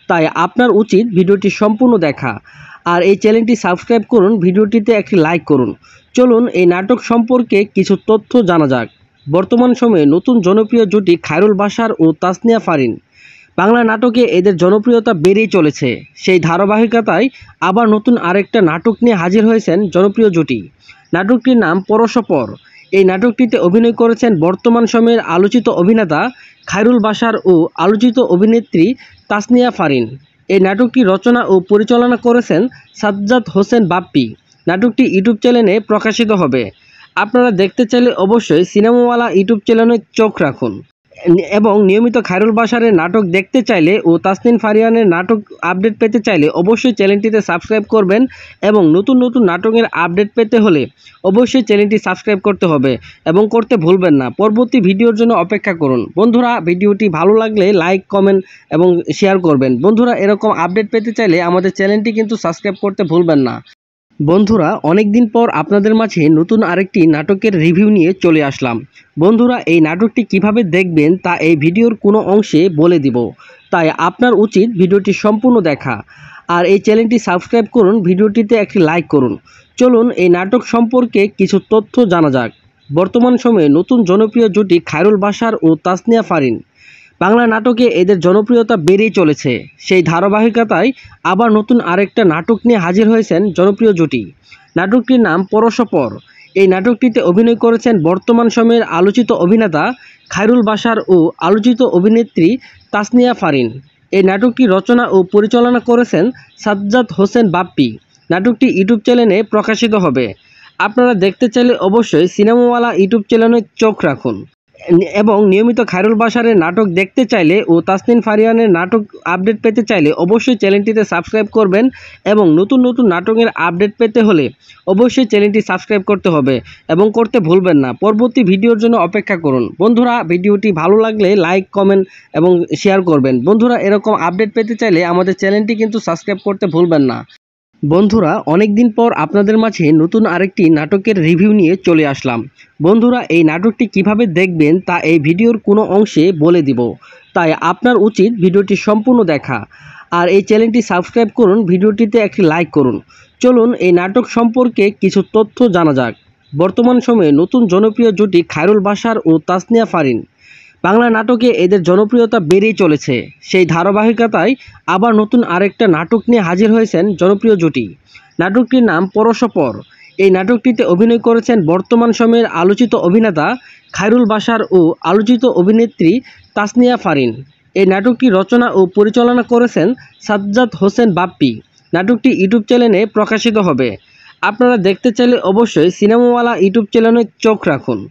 তাই আপনার উচিত ভিডিওটি সম্পূর্ণ দেখা। আর এই চ্যানেলটি সাবস্ক্রাইব করুন, ভিডিওটিতে একটি লাইক করুন। চলুন এই নাটক সম্পর্কে কিছু তথ্য জানা যাক। বর্তমান সময়ে নতুন জনপ্রিয় জুটি খায়রুল বাশার ও তাসনিয়া ফারিন। বাংলা নাটকে এদের জনপ্রিয়তা বেড়েই চলেছে। সেই ধারাবাহিকতায় আবার নতুন আরেকটা নাটক নিয়ে হাজির হয়েছেন জনপ্রিয় জুটি। নাটকটির নাম পরশপর। এই নাটকটিতে অভিনয় করেছেন বর্তমান সময়ের আলোচিত অভিনেতা খায়রুল বাশার ও আলোচিত অভিনেত্রী তাসনিয়া ফারিন। এই নাটকটি রচনা ও পরিচালনা করেছেন সাজ্জাদ হোসেন বাপ্পি। নাটকটি ইউটিউব চ্যানেলে প্রকাশিত হবে। আপনারা দেখতে চাইলে অবশ্যই সিনেমাওয়ালা ইউটিউব চ্যানেলে চোখ রাখুন। এবং নিয়মিত খায়রুল বাশারের নাটক দেখতে চাইলে ও তাসনিন ফারিয়ানের নাটক আপডেট পেতে চাইলে অবশ্যই চ্যানেলটিতে সাবস্ক্রাইব করবেন। এবং নতুন নতুন নাটকের আপডেট পেতে হলে অবশ্যই চ্যানেলটি সাবস্ক্রাইব করতে হবে এবং করতে ভুলবেন না। পরবর্তী ভিডিওর জন্য অপেক্ষা করুন। বন্ধুরা ভিডিওটি ভালো লাগলে লাইক, কমেন্ট এবং শেয়ার করবেন। বন্ধুরা এরকম আপডেট পেতে চাইলে আমাদের চ্যানেলটি কিন্তু সাবস্ক্রাইব করতে ভুলবেন না। বন্ধুরা অনেকদিন পর আপনাদের মাঝে নতুন আরেকটি নাটকের রিভিউ নিয়ে চলে আসলাম। বন্ধুরা এই নাটকটি কিভাবে দেখবেন তা এই ভিডিওর কোনো অংশে বলে দিব, তাই আপনার উচিত ভিডিওটি সম্পূর্ণ দেখা। আর এই চ্যানেলটি সাবস্ক্রাইব করুন, ভিডিওটিতে একটি লাইক করুন। চলুন এই নাটক সম্পর্কে কিছু তথ্য জানা যাক। বর্তমান সময়ে নতুন জনপ্রিয় জুটি খায়রুল বাশার ও তাসনিয়া ফারিন। বাংলা নাটকে এদের জনপ্রিয়তা বেড়েই চলেছে। সেই ধারাবাহিকতায় আবার নতুন আরেকটা নাটক নিয়ে হাজির হয়েছেন জনপ্রিয় জুটি। নাটকটির নাম পরশপর। এই নাটকটিতে অভিনয় করেছেন বর্তমান সময়ের আলোচিত অভিনেতা খায়রুল বাশার ও আলোচিত অভিনেত্রী তাসনিয়া ফারিন। এই নাটকটি রচনা ও পরিচালনা করেছেন সাজ্জাদ হোসেন বাপ্পি। নাটকটি ইউটিউব চ্যানেলে প্রকাশিত হবে। আপনারা দেখতে চাইলে অবশ্যই সিনেমাওয়ালা ইউটিউব চ্যানেলে চোখ রাখুন। এবং নিয়মিত খায়রুল বাশারের নাটক দেখতে চাইলে ও তাসনিন ফারিয়ানের নাটক আপডেট পেতে চাইলে অবশ্যই চ্যানেলটিতে সাবস্ক্রাইব করবেন। এবং নতুন নতুন নাটকের আপডেট পেতে হলে অবশ্যই চ্যানেলটি সাবস্ক্রাইব করতে হবে এবং করতে ভুলবেন না। পরবর্তী ভিডিওর জন্য অপেক্ষা করুন। বন্ধুরা ভিডিওটি ভালো লাগলে লাইক, কমেন্ট এবং শেয়ার করবেন। বন্ধুরা এরকম আপডেট পেতে চাইলে আমাদের চ্যানেলটি কিন্তু সাবস্ক্রাইব করতে ভুলবেন না। বন্ধুরা অনেকদিন পর আপনাদের মাঝে নতুন আরেকটি নাটকের রিভিউ নিয়ে চলে আসলাম। বন্ধুরা এই নাটকটি কিভাবে দেখবেন তা এই ভিডিওর কোনো অংশে বলে দিব, তাই আপনার উচিত ভিডিওটি সম্পূর্ণ দেখা। আর এই চ্যানেলটি সাবস্ক্রাইব করুন, ভিডিওটিতে একটি লাইক করুন। চলুন এই নাটক সম্পর্কে কিছু তথ্য জানা যাক। বর্তমান সময়ে নতুন জনপ্রিয় জুটি খায়রুল বাশার ও তাসনিয়া ফারিন। বাংলা নাটকে এদের জনপ্রিয়তা বেড়েই চলেছে। সেই ধারাবাহিকতায় আবার নতুন আরেকটা নাটক নিয়ে হাজির হয়েছেন জনপ্রিয় জুটি। নাটকটির নাম পরশপর। এই নাটকটিতে অভিনয় করেছেন বর্তমান সময়ের আলোচিত অভিনেতা খায়রুল বাশার ও আলোচিত অভিনেত্রী তাসনিয়া ফারিন। এই নাটকটি রচনা ও পরিচালনা করেছেন সাজ্জাদ হোসেন বাপ্পি। নাটকটি ইউটিউব চ্যানেলে প্রকাশিত হবে। আপনারা দেখতে চাইলে অবশ্যই সিনেমাওয়ালা ইউটিউব চ্যানেলে চোখ রাখুন।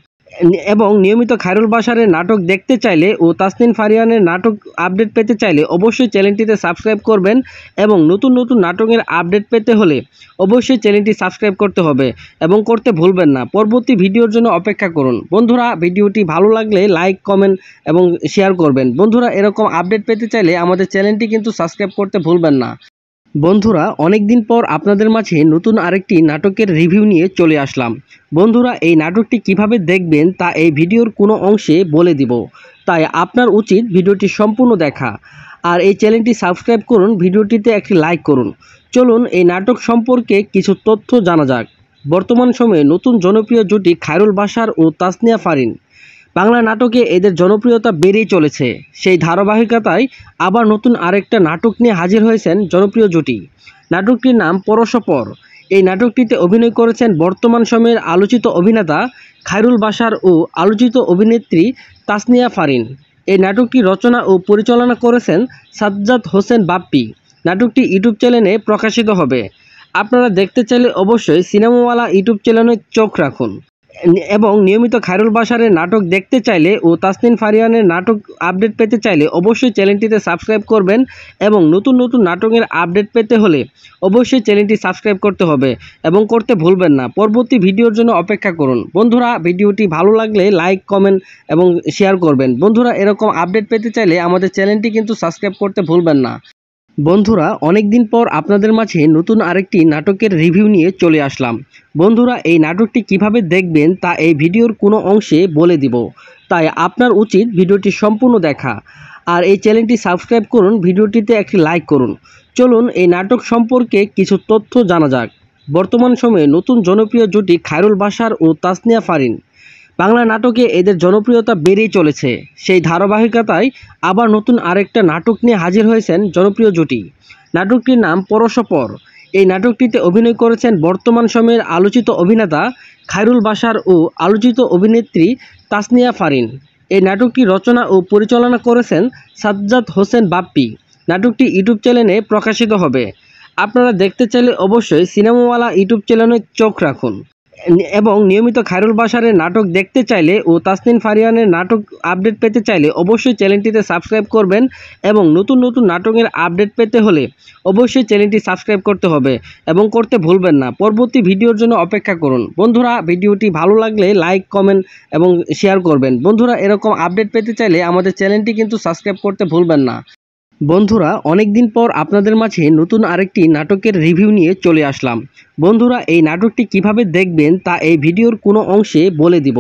এবং নিয়মিত খায়রুল বাশারের নাটক দেখতে চাইলে ও তাসনিন ফারিয়ানের নাটক আপডেট পেতে চাইলে অবশ্যই চ্যানেলটিতে সাবস্ক্রাইব করবেন। এবং নতুন নতুন নাটকের আপডেট পেতে হলে অবশ্যই চ্যানেলটি সাবস্ক্রাইব করতে হবে এবং করতে ভুলবেন না। পরবর্তী ভিডিওর জন্য অপেক্ষা করুন। বন্ধুরা ভিডিওটি ভালো লাগলে লাইক, কমেন্ট এবং শেয়ার করবেন। বন্ধুরা এরকম আপডেট পেতে চাইলে আমাদের চ্যানেলটি কিন্তু সাবস্ক্রাইব করতে ভুলবেন না। বন্ধুরা অনেকদিন পর আপনাদের মাঝে নতুন আরেকটি নাটকের রিভিউ নিয়ে চলে আসলাম। বন্ধুরা এই নাটকটি কিভাবে দেখবেন তা এই ভিডিওর কোনো অংশে বলে দিব, তাই আপনার উচিত ভিডিওটি সম্পূর্ণ দেখা। আর এই চ্যানেলটি সাবস্ক্রাইব করুন, ভিডিওটিতে একটি লাইক করুন। চলুন এই নাটক সম্পর্কে কিছু তথ্য জানা যাক। বর্তমান সময়ে নতুন জনপ্রিয় জুটি খায়রুল বাশার ও তাসনিয়া ফারিন। বাংলা নাটকে এদের জনপ্রিয়তা বেড়েই চলেছে। সেই ধারাবাহিকতায় আবার নতুন আরেকটা নাটক নিয়ে হাজির হয়েছেন জনপ্রিয় জুটি। নাটকটির নাম পরশপর। এই নাটকটিতে অভিনয় করেছেন বর্তমান সময়ের আলোচিত অভিনেতা খায়রুল বাশার ও আলোচিত অভিনেত্রী তাসনিয়া ফারিন। এই নাটকটি রচনা ও পরিচালনা করেছেন সাজ্জাদ হোসেন বাপ্পি। নাটকটি ইউটিউব চ্যানেলে প্রকাশিত হবে। আপনারা দেখতে চাইলে অবশ্যই সিনেমাওয়ালা ইউটিউব চ্যানেলে চোখ রাখুন এবং নিয়মিত খায়রুল বাশারের নাটক দেখতে চাইলে ও তাসনিন ফারিয়ানের নাটক আপডেট পেতে চাইলে অবশ্যই চ্যানেলটিতে সাবস্ক্রাইব করবেন এবং নতুন নতুন নাটকের আপডেট পেতে হলে অবশ্যই চ্যানেলটি সাবস্ক্রাইব করতে হবে এবং করতে ভুলবেন না। পরবর্তী ভিডিওর জন্য অপেক্ষা করুন। বন্ধুরা ভিডিওটি ভালো লাগলে লাইক, কমেন্ট এবং শেয়ার করবেন। বন্ধুরা এরকম আপডেট পেতে চাইলে আমাদের চ্যানেলটি কিন্তু সাবস্ক্রাইব করতে ভুলবেন না। বন্ধুরা অনেকদিন পর আপনাদের মাঝে নতুন আরেকটি নাটকের রিভিউ নিয়ে চলে আসলাম। বন্ধুরা এই নাটকটি কিভাবে দেখবেন তা এই ভিডিওর কোনো অংশে বলে দিব, তাই আপনার উচিত ভিডিওটি সম্পূর্ণ দেখা। আর এই চ্যানেলটি সাবস্ক্রাইব করুন, ভিডিওটিতে একটি লাইক করুন। চলুন এই নাটক সম্পর্কে কিছু তথ্য জানা যাক। বর্তমান সময়ে নতুন জনপ্রিয় জুটি খায়রুল বাশার ও তাসনিয়া ফারিন। বাংলা নাটকে এদের জনপ্রিয়তা বেড়েই চলেছে। সেই ধারাবাহিকতায় আবার নতুন আরেকটা নাটক নিয়ে হাজির হয়েছেন জনপ্রিয় জুটি। নাটকটির নাম পরশপর। এই নাটকটিতে অভিনয় করেছেন বর্তমান সময়ের আলোচিত অভিনেতা খায়রুল বাশার ও আলোচিত অভিনেত্রী তাসনিয়া ফারিন। এই নাটকটি রচনা ও পরিচালনা করেছেন সাজ্জাদ হোসেন বাপ্পি। নাটকটি ইউটিউব চ্যানেলে প্রকাশিত হবে। আপনারা দেখতে চাইলে অবশ্যই সিনেমাওয়ালা ইউটিউব চ্যানেলে চোখ রাখুন এবং নিয়মিত খায়রুল বাশারের নাটক দেখতে চাইলে ও তাসনিন ফারিয়ানের নাটক আপডেট পেতে চাইলে অবশ্যই চ্যানেলটিতে সাবস্ক্রাইব করবেন এবং নতুন নতুন নাটকের আপডেট পেতে হলে অবশ্যই চ্যানেলটি সাবস্ক্রাইব করতে হবে এবং করতে ভুলবেন না। পরবর্তী ভিডিওর জন্য অপেক্ষা করুন। বন্ধুরা ভিডিওটি ভালো লাগলে লাইক, কমেন্ট এবং শেয়ার করবেন। বন্ধুরা এরকম আপডেট পেতে চাইলে আমাদের চ্যানেলটি কিন্তু সাবস্ক্রাইব করতে ভুলবেন না। বন্ধুরা অনেকদিন পর আপনাদের মাঝে নতুন আরেকটি নাটকের রিভিউ নিয়ে চলে আসলাম। বন্ধুরা এই নাটকটি কিভাবে দেখবেন তা এই ভিডিওর কোনো অংশে বলে দিব,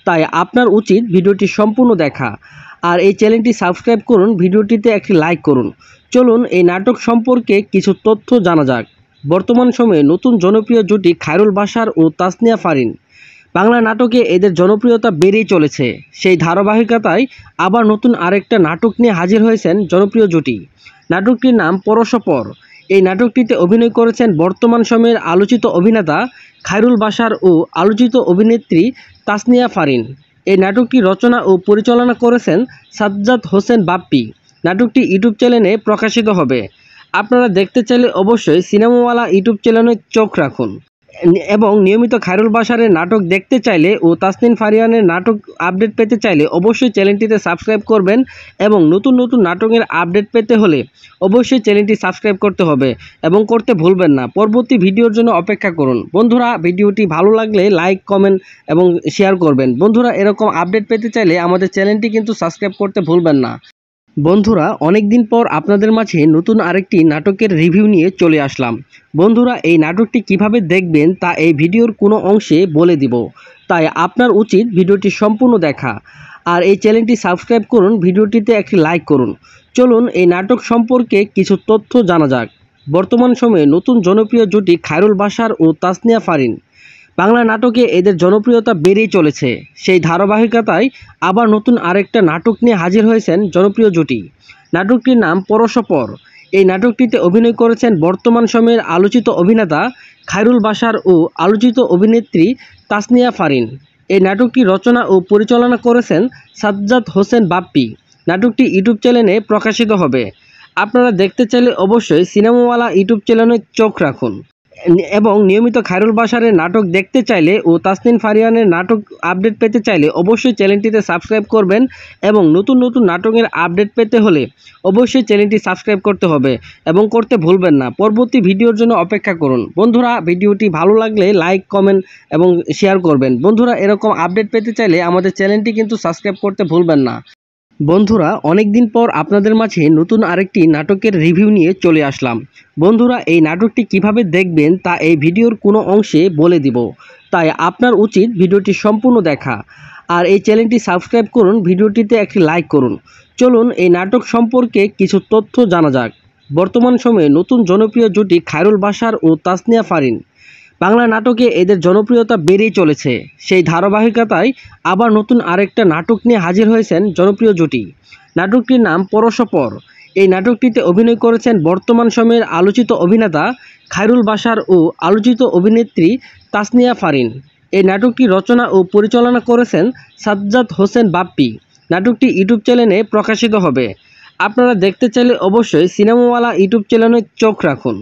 তাই আপনার উচিত ভিডিওটি সম্পূর্ণ দেখা। আর এই চ্যানেলটি সাবস্ক্রাইব করুন, ভিডিওটিতে একটি লাইক করুন। চলুন এই নাটক সম্পর্কে কিছু তথ্য জানা যাক। বর্তমান সময়ে নতুন জনপ্রিয় জুটি খায়রুল বাশার ও তাসনিয়া ফারিন। বাংলা নাটকে এদের জনপ্রিয়তা বেড়েই চলেছে। সেই ধারাবাহিকতায় আবার নতুন আরেকটা নাটক নিয়ে হাজির হয়েছেন জনপ্রিয় জুটি। নাটকটির নাম পরশপর। এই নাটকটিতে অভিনয় করেছেন বর্তমান সময়ের আলোচিত অভিনেতা খায়রুল বাশার ও আলোচিত অভিনেত্রী তাসনিয়া ফারিন। এই নাটকটি রচনা ও পরিচালনা করেছেন সাজ্জাদ হোসেন বাপ্পি। নাটকটি ইউটিউব চ্যানেলে প্রকাশিত হবে। আপনারা দেখতে চাইলে অবশ্যই সিনেমাওয়ালা ইউটিউব চ্যানেলে চোখ রাখুন এবং নিয়মিত খায়রুল বাশারের নাটক দেখতে চাইলে ও তাসনিন ফারিয়ানের নাটক আপডেট পেতে চাইলে অবশ্যই চ্যানেলটিতে সাবস্ক্রাইব করবেন এবং নতুন নতুন নাটকের আপডেট পেতে হলে অবশ্যই চ্যানেলটি সাবস্ক্রাইব করতে হবে এবং করতে ভুলবেন না। পরবর্তী ভিডিওর জন্য অপেক্ষা করুন। বন্ধুরা ভিডিওটি ভালো লাগলে লাইক, কমেন্ট এবং শেয়ার করবেন। বন্ধুরা এরকম আপডেট পেতে চাইলে আমাদের চ্যানেলটি কিন্তু সাবস্ক্রাইব করতে ভুলবেন না। বন্ধুরা অনেকদিন পর আপনাদের মাঝে নতুন আরেকটি নাটকের রিভিউ নিয়ে চলে আসলাম। বন্ধুরা এই নাটকটি কিভাবে দেখবেন তা এই ভিডিওর কোনো অংশে বলে দিব, তাই আপনার উচিত ভিডিওটি সম্পূর্ণ দেখা। আর এই চ্যানেলটি সাবস্ক্রাইব করুন, ভিডিওটিতে একটি লাইক করুন। চলুন এই নাটক সম্পর্কে কিছু তথ্য জানা যাক। বর্তমান সময়ে নতুন জনপ্রিয় জুটি খায়রুল বাশার ও তাসনিয়া ফারিন। বাংলা নাটকে এদের জনপ্রিয়তা বেড়েই চলেছে। সেই ধারাবাহিকতায় আবার নতুন আরেকটা নাটক নিয়ে হাজির হয়েছেন জনপ্রিয় জুটি। নাটকটির নাম পরশপর। এই নাটকটিতে অভিনয় করেছেন বর্তমান সময়ের আলোচিত অভিনেতা খায়রুল বাশার ও আলোচিত অভিনেত্রী তাসনিয়া ফারিন। এই নাটকটি রচনা ও পরিচালনা করেছেন সাজ্জাদ হোসেন বাপ্পি। নাটকটি ইউটিউব চ্যানেলে প্রকাশিত হবে। আপনারা দেখতে চাইলে অবশ্যই সিনেমাওয়ালা ইউটিউব চ্যানেলে চোখ রাখুন এবং নিয়মিত খায়রুল বাশারের নাটক দেখতে চাইলে ও তাসনিন ফারিয়ানের নাটক আপডেট পেতে চাইলে অবশ্যই চ্যানেলটিতে সাবস্ক্রাইব করবেন এবং নতুন নতুন নাটকের আপডেট পেতে হলে অবশ্যই চ্যানেলটি সাবস্ক্রাইব করতে হবে এবং করতে ভুলবেন না। পরবর্তী ভিডিওর জন্য অপেক্ষা করুন। বন্ধুরা ভিডিওটি ভালো লাগলে লাইক, কমেন্ট এবং শেয়ার করবেন। বন্ধুরা এরকম আপডেট পেতে চাইলে আমাদের চ্যানেলটি কিন্তু সাবস্ক্রাইব করতে ভুলবেন না। বন্ধুরা অনেকদিন পর আপনাদের মাঝে নতুন আরেকটি নাটকের রিভিউ নিয়ে চলে আসলাম। বন্ধুরা এই নাটকটি কিভাবে দেখবেন তা এই ভিডিওর কোনো অংশে বলে দিব, তাই আপনার উচিত ভিডিওটি সম্পূর্ণ দেখা। আর এই চ্যানেলটি সাবস্ক্রাইব করুন, ভিডিওটিতে একটি লাইক করুন। চলুন এই নাটক সম্পর্কে কিছু তথ্য জানা যাক। বর্তমান সময়ে নতুন জনপ্রিয় জুটি খায়রুল বাশার ও তাসনিয়া ফারিন। বাংলা নাটকে এদের জনপ্রিয়তা বেড়েই চলেছে। সেই ধারাবাহিকতায় আবার নতুন আরেকটা নাটক নিয়ে হাজির হয়েছেন জনপ্রিয় জুটি। নাটকটির নাম পরশপর। এই নাটকটিতে অভিনয় করেছেন বর্তমান সময়ের আলোচিত অভিনেতা খায়রুল বাশার ও আলোচিত অভিনেত্রী তাসনিয়া ফারিন। এই নাটকটি রচনা ও পরিচালনা করেছেন সাজ্জাদ হোসেন বাপ্পি। নাটকটি ইউটিউব চ্যানেলে প্রকাশিত হবে। আপনারা দেখতে চাইলে অবশ্যই সিনেমাওয়ালা ইউটিউব চ্যানেলে চোখ রাখুন।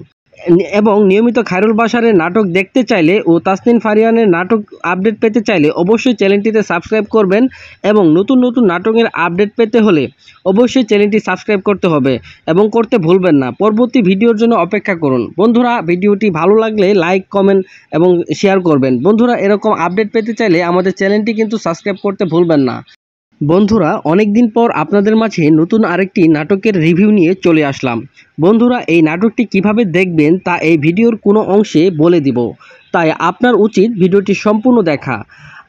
এবং নিয়মিত খায়রুল বাশারের নাটক দেখতে চাইলে ও তাসনিন ফারিয়ানের নাটক আপডেট পেতে চাইলে অবশ্যই চ্যানেলটিতে সাবস্ক্রাইব করবেন। এবং নতুন নতুন নাটকের আপডেট পেতে হলে অবশ্যই চ্যানেলটি সাবস্ক্রাইব করতে হবে এবং করতে ভুলবেন না। পরবর্তী ভিডিওর জন্য অপেক্ষা করুন। বন্ধুরা ভিডিওটি ভালো লাগলে লাইক, কমেন্ট এবং শেয়ার করবেন। বন্ধুরা এরকম আপডেট পেতে চাইলে আমাদের চ্যানেলটি কিন্তু সাবস্ক্রাইব করতে ভুলবেন না। বন্ধুরা অনেকদিন পর আপনাদের মাঝে নতুন আরেকটি নাটকের রিভিউ নিয়ে চলে আসলাম। বন্ধুরা এই নাটকটি কিভাবে দেখবেন তা এই ভিডিওর কোনো অংশে বলে দিব, তাই আপনার উচিত ভিডিওটি সম্পূর্ণ দেখা।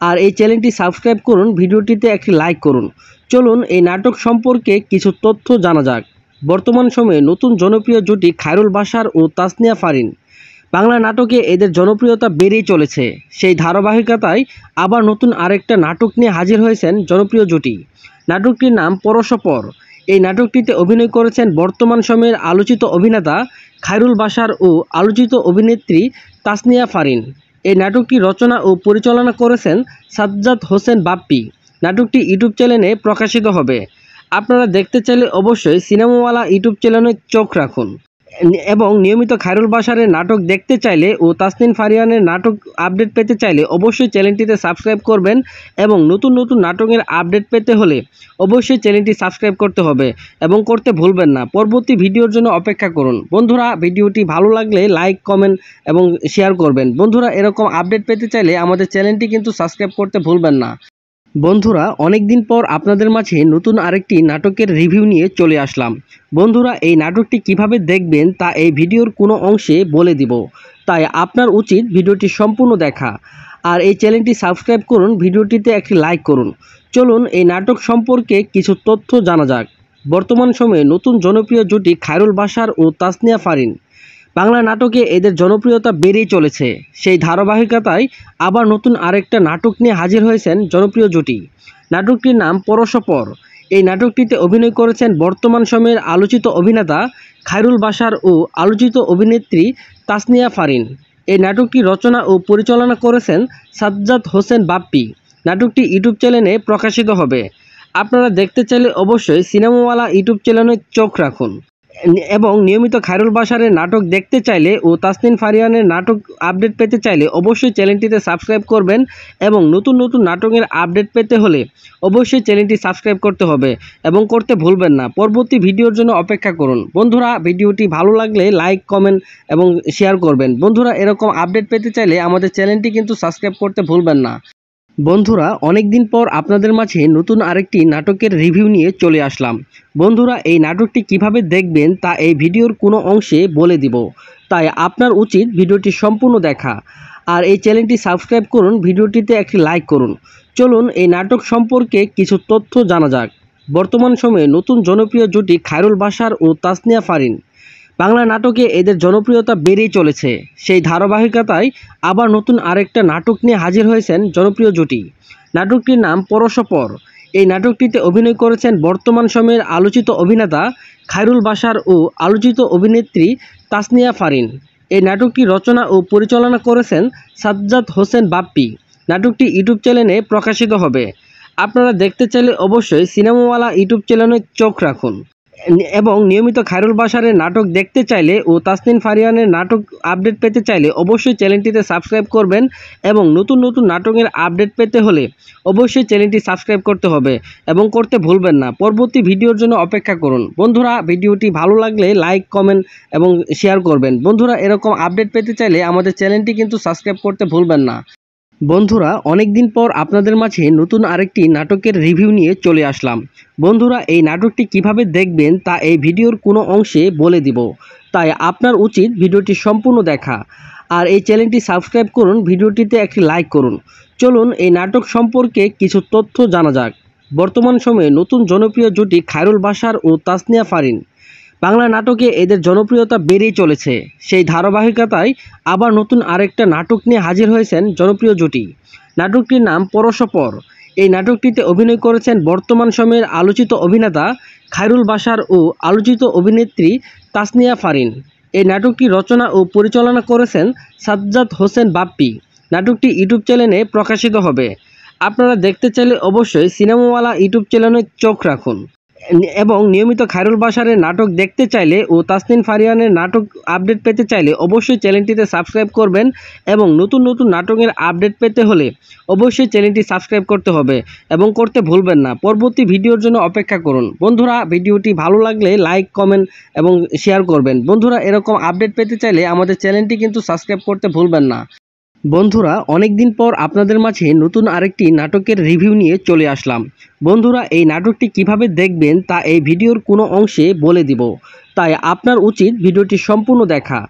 আর এই চ্যানেলটি সাবস্ক্রাইব করুন, ভিডিওটিতে একটি লাইক করুন। চলুন এই নাটক সম্পর্কে কিছু তথ্য জানা যাক। বর্তমান সময়ে নতুন জনপ্রিয় জুটি খায়রুল বাশার ও তাসনিয়া ফারিন। বাংলা নাটকে এদের জনপ্রিয়তা বেড়েই চলেছে। সেই ধারাবাহিকতায় আবার নতুন আরেকটা নাটক নিয়ে হাজির হয়েছেন জনপ্রিয় জুটি। নাটকটির নাম পরশপর। এই নাটকটিতে অভিনয় করেছেন বর্তমান সময়ের আলোচিত অভিনেতা খায়রুল বাশার ও আলোচিত অভিনেত্রী তাসনিয়া ফারিন। এই নাটকটি রচনা ও পরিচালনা করেছেন সাজ্জাদ হোসেন বাপ্পি। নাটকটি ইউটিউব চ্যানেলে প্রকাশিত হবে। আপনারা দেখতে চাইলে অবশ্যই সিনেমাওয়ালা ইউটিউব চ্যানেলে চোখ রাখুন। এবং নিয়মিত খায়রুল বাশারের নাটক দেখতে চাইলে ও তাসনিন ফারিয়ানের নাটক আপডেট পেতে চাইলে অবশ্যই চ্যানেলটিতে সাবস্ক্রাইব করবেন। এবং নতুন নতুন নাটকের আপডেট পেতে হলে অবশ্যই চ্যানেলটি সাবস্ক্রাইব করতে হবে এবং করতে ভুলবেন না। পরবর্তী ভিডিওর জন্য অপেক্ষা করুন। বন্ধুরা ভিডিওটি ভালো লাগলে লাইক, কমেন্ট এবং শেয়ার করবেন। বন্ধুরা এরকম আপডেট পেতে চাইলে আমাদের চ্যানেলটি কিন্তু সাবস্ক্রাইব করতে ভুলবেন না। বন্ধুরা অনেকদিন পর আপনাদের মাঝে নতুন আরেকটি নাটকের রিভিউ নিয়ে চলে আসলাম। বন্ধুরা এই নাটকটি কিভাবে দেখবেন তা এই ভিডিওর কোনো অংশে বলে দিব, তাই আপনার উচিত ভিডিওটি সম্পূর্ণ দেখা। আর এই চ্যানেলটি সাবস্ক্রাইব করুন, ভিডিওটিতে একটি লাইক করুন। চলুন এই নাটক সম্পর্কে কিছু তথ্য জানা যাক। বর্তমান সময়ে নতুন জনপ্রিয় জুটি খায়রুল বাশার ও তাসনিয়া ফারিন। বাংলা নাটকে এদের জনপ্রিয়তা বেড়েই চলেছে। সেই ধারাবাহিকতায় আবার নতুন আরেকটা নাটক নিয়ে হাজির হয়েছেন জনপ্রিয় জুটি। নাটকটির নাম পরশপর। এই নাটকটিতে অভিনয় করেছেন বর্তমান সময়ের আলোচিত অভিনেতা খায়রুল বাশার ও আলোচিত অভিনেত্রী তাসনিয়া ফারিন। এই নাটকটি রচনা ও পরিচালনা করেছেন সাজ্জাদ হোসেন বাপ্পি। নাটকটি ইউটিউব চ্যানেলে প্রকাশিত হবে। আপনারা দেখতে চাইলে অবশ্যই সিনেমাওয়ালা ইউটিউব চ্যানেলে চোখ রাখুন। এবং নিয়মিত খায়রুল বাশারের নাটক দেখতে চাইলে ও তাসনিন ফারিয়ানের নাটক আপডেট পেতে চাইলে অবশ্যই চ্যানেলটিতে সাবস্ক্রাইব করবেন। এবং নতুন নতুন নাটকের আপডেট পেতে হলে অবশ্যই চ্যানেলটি সাবস্ক্রাইব করতে হবে এবং করতে ভুলবেন না। পরবর্তী ভিডিওর জন্য অপেক্ষা করুন। বন্ধুরা ভিডিওটি ভালো লাগলে লাইক, কমেন্ট এবং শেয়ার করবেন। বন্ধুরা এরকম আপডেট পেতে চাইলে আমাদের চ্যানেলটি কিন্তু সাবস্ক্রাইব করতে ভুলবেন না। বন্ধুরা অনেকদিন পর আপনাদের মাঝে নতুন আরেকটি নাটকের রিভিউ নিয়ে চলে আসলাম। বন্ধুরা এই নাটকটি কিভাবে দেখবেন তা এই ভিডিওর কোনো অংশে বলে দিব, তাই আপনার উচিত ভিডিওটি সম্পূর্ণ দেখা। আর এই চ্যানেলটি সাবস্ক্রাইব করুন, ভিডিওটিতে একটি লাইক করুন। চলুন এই নাটক সম্পর্কে কিছু তথ্য জানা যাক। বর্তমান সময়ে নতুন জনপ্রিয় জুটি খায়রুল বাশার ও তাসনিয়া ফারিন। বাংলা নাটকে এদের জনপ্রিয়তা বেড়েই চলেছে। সেই ধারাবাহিকতায় আবার নতুন আরেকটা নাটক নিয়ে হাজির হয়েছেন জনপ্রিয় জুটি। নাটকটির নাম পরশপর। এই নাটকটিতে অভিনয় করেছেন বর্তমান সময়ের আলোচিত অভিনেতা খায়রুল বাশার ও আলোচিত অভিনেত্রী তাসনিয়া ফারিন। এই নাটকটি রচনা ও পরিচালনা করেছেন সাজ্জাদ হোসেন বাপ্পি। নাটকটি ইউটিউব চ্যানেলে প্রকাশিত হবে। আপনারা দেখতে চাইলে অবশ্যই সিনেমাওয়ালা ইউটিউব চ্যানেলে চোখ রাখুন। এবং নিয়মিত খায়রুল বাশারের নাটক দেখতে চাইলে ও তাসনিন ফারিয়ানের নাটক আপডেট পেতে চাইলে অবশ্যই চ্যানেলটিতে সাবস্ক্রাইব করবেন। এবং নতুন নতুন নাটকের আপডেট পেতে হলে অবশ্যই চ্যানেলটি সাবস্ক্রাইব করতে হবে এবং করতে ভুলবেন না। পরবর্তী ভিডিওর জন্য অপেক্ষা করুন। বন্ধুরা ভিডিওটি ভালো লাগলে লাইক, কমেন্ট এবং শেয়ার করবেন। বন্ধুরা এরকম আপডেট পেতে চাইলে আমাদের চ্যানেলটি কিন্তু সাবস্ক্রাইব করতে ভুলবেন না। বন্ধুরা অনেকদিন পর আপনাদের মাঝে নতুন আরেকটি নাটকের রিভিউ নিয়ে চলে আসলাম। বন্ধুরা এই নাটকটি কিভাবে দেখবেন তা এই ভিডিওর কোনো অংশে বলে দিব, তাই আপনার উচিত ভিডিওটি সম্পূর্ণ দেখা। আর এই চ্যানেলটি সাবস্ক্রাইব করুন, ভিডিওটিতে একটি লাইক করুন। চলুন এই নাটক সম্পর্কে কিছু তথ্য জানা যাক। বর্তমান সময়ে নতুন জনপ্রিয় জুটি খায়রুল বাশার ও তাসনিয়া ফারিন। বাংলা নাটকে এদের জনপ্রিয়তা বেড়েই চলেছে। সেই ধারাবাহিকতায় আবার নতুন আরেকটা নাটক নিয়ে হাজির হয়েছেন জনপ্রিয় জুটি। নাটকটির নাম পরশপর। এই নাটকটিতে অভিনয় করেছেন বর্তমান সময়ের আলোচিত অভিনেতা খায়রুল বাশার ও আলোচিত অভিনেত্রী তাসনিয়া ফারিন। এই নাটকটি রচনা ও পরিচালনা করেছেন সাজ্জাদ হোসেন বাপ্পি। নাটকটি ইউটিউব চ্যানেলে প্রকাশিত হবে। আপনারা দেখতে চাইলে অবশ্যই সিনেমাওয়ালা ইউটিউব চ্যানেলে চোখ রাখুন। এবং নিয়মিত খায়রুল বাশারের নাটক দেখতে চাইলে ও তাসনিন ফারিয়ানের নাটক আপডেট পেতে চাইলে অবশ্যই চ্যানেলটিতে সাবস্ক্রাইব করবেন। এবং নতুন নতুন নাটকের আপডেট পেতে হলে অবশ্যই চ্যানেলটি সাবস্ক্রাইব করতে হবে এবং করতে ভুলবেন না। পরবর্তী ভিডিওর জন্য অপেক্ষা করুন। বন্ধুরা ভিডিওটি ভালো লাগলে লাইক, কমেন্ট এবং শেয়ার করবেন। বন্ধুরা এরকম আপডেট পেতে চাইলে আমাদের চ্যানেলটি কিন্তু সাবস্ক্রাইব করতে ভুলবেন না। বন্ধুরা অনেকদিন পর আপনাদের মাঝে নতুন আরেকটি নাটকের রিভিউ নিয়ে চলে আসলাম। বন্ধুরা এই নাটকটি কিভাবে দেখবেন তা এই ভিডিওর কোনো অংশে বলে দিব, তাই আপনার উচিত ভিডিওটি সম্পূর্ণ দেখা।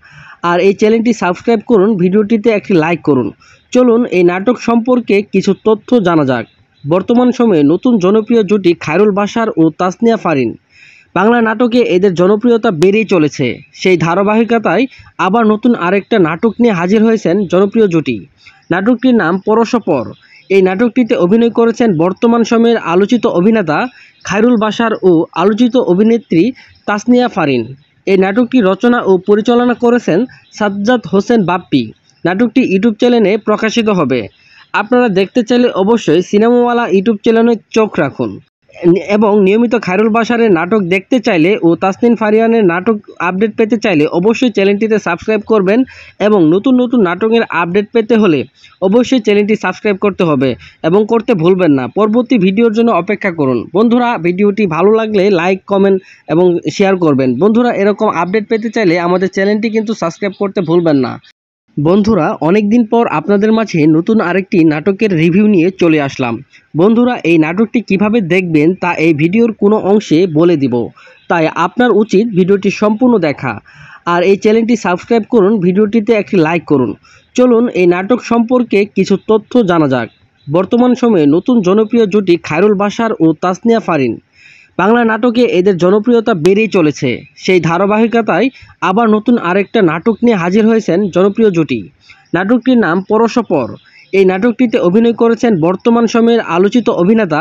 আর এই চ্যানেলটি সাবস্ক্রাইব করুন, ভিডিওটিতে একটি লাইক করুন। চলুন এই নাটক সম্পর্কে কিছু তথ্য জানা যাক। বর্তমান সময়ে নতুন জনপ্রিয় জুটি খায়রুল বাশার ও তাসনিয়া ফারিন। বাংলা নাটকে এদের জনপ্রিয়তা বেড়েই চলেছে। সেই ধারাবাহিকতায় আবার নতুন আরেকটা নাটক নিয়ে হাজির হয়েছেন জনপ্রিয় জুটি। নাটকটির নাম পরশপর। এই নাটকটিতে অভিনয় করেছেন বর্তমান সময়ের আলোচিত অভিনেতা খায়রুল বাশার ও আলোচিত অভিনেত্রী তাসনিয়া ফারিন। এই নাটকটি রচনা ও পরিচালনা করেছেন সাজ্জাদ হোসেন বাপ্পি। নাটকটি ইউটিউব চ্যানেলে প্রকাশিত হবে। আপনারা দেখতে চাইলে অবশ্যই সিনেমাওয়ালা ইউটিউব চ্যানেলে চোখ রাখুন। এবং নিয়মিত খায়রুল বাশারের নাটক দেখতে চাইলে ও তাসনিন ফারিয়ানের নাটক আপডেট পেতে চাইলে অবশ্যই চ্যানেলটিতে সাবস্ক্রাইব করবেন। এবং নতুন নতুন নাটকের আপডেট পেতে হলে অবশ্যই চ্যানেলটি সাবস্ক্রাইব করতে হবে এবং করতে ভুলবেন না। পরবর্তী ভিডিওর জন্য অপেক্ষা করুন। বন্ধুরা ভিডিওটি ভালো লাগলে লাইক, কমেন্ট এবং শেয়ার করবেন। বন্ধুরা এরকম আপডেট পেতে চাইলে আমাদের চ্যানেলটি কিন্তু সাবস্ক্রাইব করতে ভুলবেন না। বন্ধুরা অনেকদিন পর আপনাদের মাঝে নতুন আরেকটি নাটকের রিভিউ নিয়ে চলে আসলাম। বন্ধুরা এই নাটকটি কিভাবে দেখবেন তা এই ভিডিওর কোনো অংশে বলে দিব, তাই আপনার উচিত ভিডিওটি সম্পূর্ণ দেখা। আর এই চ্যানেলটি সাবস্ক্রাইব করুন, ভিডিওটিতে একটি লাইক করুন। চলুন এই নাটক সম্পর্কে কিছু তথ্য জানা যাক। বর্তমান সময়ে নতুন জনপ্রিয় জুটি খায়রুল বাশার ও তাসনিয়া ফারিন। বাংলা নাটকে এদের জনপ্রিয়তা বেড়েই চলেছে। সেই ধারাবাহিকতায় আবার নতুন আরেকটা নাটক নিয়ে হাজির হয়েছেন জনপ্রিয় জুটি। নাটকটির নাম পরশপর। এই নাটকটিতে অভিনয় করেছেন বর্তমান সময়ের আলোচিত অভিনেতা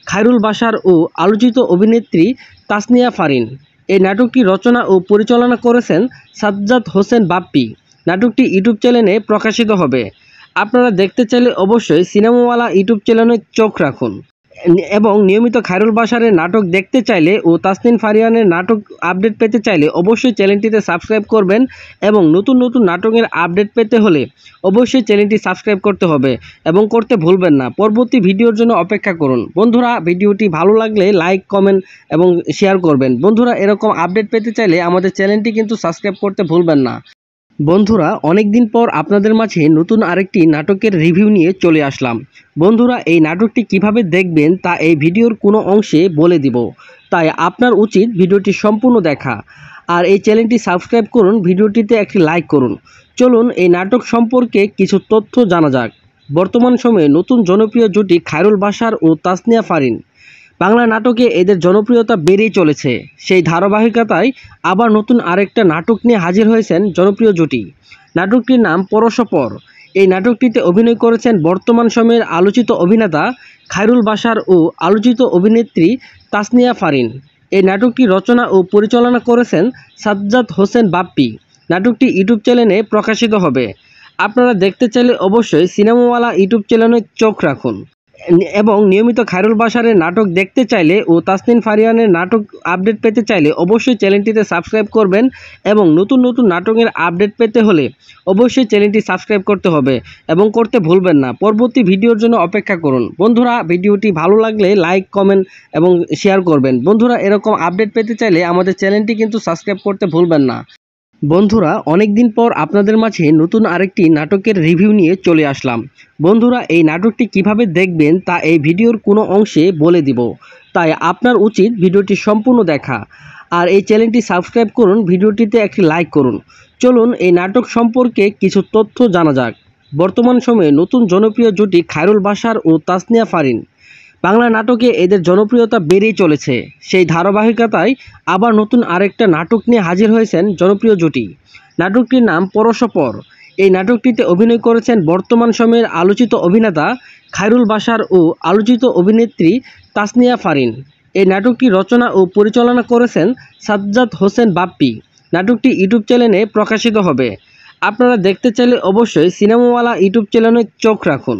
খায়রুল বাশার ও আলোচিত অভিনেত্রী তাসনিয়া ফারিন। এই নাটকটি রচনা ও পরিচালনা করেছেন সাজ্জাদ হোসেন বাপ্পি। নাটকটি ইউটিউব চ্যানেলে প্রকাশিত হবে। আপনারা দেখতে চাইলে অবশ্যই সিনেমাওয়ালা ইউটিউব চ্যানেলে চোখ রাখুন। এবং নিয়মিত খায়রুল বাশারের নাটক দেখতে চাইলে ও তাসনিন ফারিয়ানের নাটক আপডেট পেতে চাইলে অবশ্যই চ্যানেলটিতে সাবস্ক্রাইব করবেন। এবং নতুন নতুন নাটকের আপডেট পেতে হলে অবশ্যই চ্যানেলটি সাবস্ক্রাইব করতে হবে এবং করতে ভুলবেন না। পরবর্তী ভিডিওর জন্য অপেক্ষা করুন। বন্ধুরা ভিডিওটি ভালো লাগলে লাইক, কমেন্ট এবং শেয়ার করবেন। বন্ধুরা এরকম আপডেট পেতে চাইলে আমাদের চ্যানেলটি কিন্তু সাবস্ক্রাইব করতে ভুলবেন না। বন্ধুরা অনেকদিন পর আপনাদের মাঝে নতুন আরেকটি নাটকের রিভিউ নিয়ে চলে আসলাম। বন্ধুরা এই নাটকটি কিভাবে দেখবেন তা এই ভিডিওর কোনো অংশে বলে দিব, তাই আপনার উচিত ভিডিওটি সম্পূর্ণ দেখা। আর এই চ্যানেলটি সাবস্ক্রাইব করুন, ভিডিওটিতে একটি লাইক করুন। চলুন এই নাটক সম্পর্কে কিছু তথ্য জানা যাক। বর্তমান সময়ে নতুন জনপ্রিয় জুটি খায়রুল বাশার ও তাসনিয়া ফারিন। বাংলা নাটকে এদের জনপ্রিয়তা বেড়েই চলেছে। সেই ধারাবাহিকতায় আবার নতুন আরেকটা নাটক নিয়ে হাজির হয়েছেন জনপ্রিয় জুটি। নাটকটির নাম পরশপর। এই নাটকটিতে অভিনয় করেছেন বর্তমান সময়ের আলোচিত অভিনেতা খায়রুল বাশার ও আলোচিত অভিনেত্রী তাসনিয়া ফারিন। এই নাটকটি রচনা ও পরিচালনা করেছেন সাজ্জাদ হোসেন বাপ্পি। নাটকটি ইউটিউব চ্যানেলে প্রকাশিত হবে। আপনারা দেখতে চাইলে অবশ্যই সিনেমাওয়ালা ইউটিউব চ্যানেলে চোখ রাখুন। এবং নিয়মিত খায়রুল বাশারের নাটক দেখতে চাইলে ও তাসনিন ফারিয়ানের নাটক আপডেট পেতে চাইলে অবশ্যই চ্যানেলটিতে সাবস্ক্রাইব করবেন। এবং নতুন নতুন নাটকের আপডেট পেতে হলে অবশ্যই চ্যানেলটি সাবস্ক্রাইব করতে হবে এবং করতে ভুলবেন না। পরবর্তী ভিডিওর জন্য অপেক্ষা করুন। বন্ধুরা ভিডিওটি ভালো লাগলে লাইক, কমেন্ট এবং শেয়ার করবেন। বন্ধুরা এরকম আপডেট পেতে চাইলে আমাদের চ্যানেলটি কিন্তু সাবস্ক্রাইব করতে ভুলবেন না। বন্ধুরা অনেক দিন পর আপনাদের মাঝে নতুন আরেকটি নাটকের রিভিউ নিয়ে চলে আসলাম। বন্ধুরা এই নাটকটি কিভাবে দেখবেন তা এই ভিডিওর কোনো অংশে বলে দিব, তাই আপনার উচিত ভিডিওটি সম্পূর্ণ দেখা। আর এই চ্যানেলটি সাবস্ক্রাইব করুন, ভিডিওটিতে একটি লাইক করুন। চলুন এই নাটক সম্পর্কে কিছু তথ্য জানা যাক। বর্তমান সময়ে নতুন জনপ্রিয় জুটি খায়রুল বাশার ও তাসনিয়া ফারিন। বাংলা নাটকে এদের জনপ্রিয়তা বেড়েই চলেছে। সেই ধারাবাহিকতায় আবার নতুন আরেকটা নাটক নিয়ে হাজির হয়েছেন জনপ্রিয় জুটি। নাটকটির নাম পরশপর। এই নাটকটিতে অভিনয় করেছেন বর্তমান সময়ের আলোচিত অভিনেতা খায়রুল বাশার ও আলোচিত অভিনেত্রী তাসনিয়া ফারিন। এই নাটকটি রচনা ও পরিচালনা করেছেন সাজ্জাদ হোসেন বাপ্পি। নাটকটি ইউটিউব চ্যানেলে প্রকাশিত হবে। আপনারা দেখতে চাইলে অবশ্যই সিনেমাওয়ালা ইউটিউব চ্যানেলে চোখ রাখুন।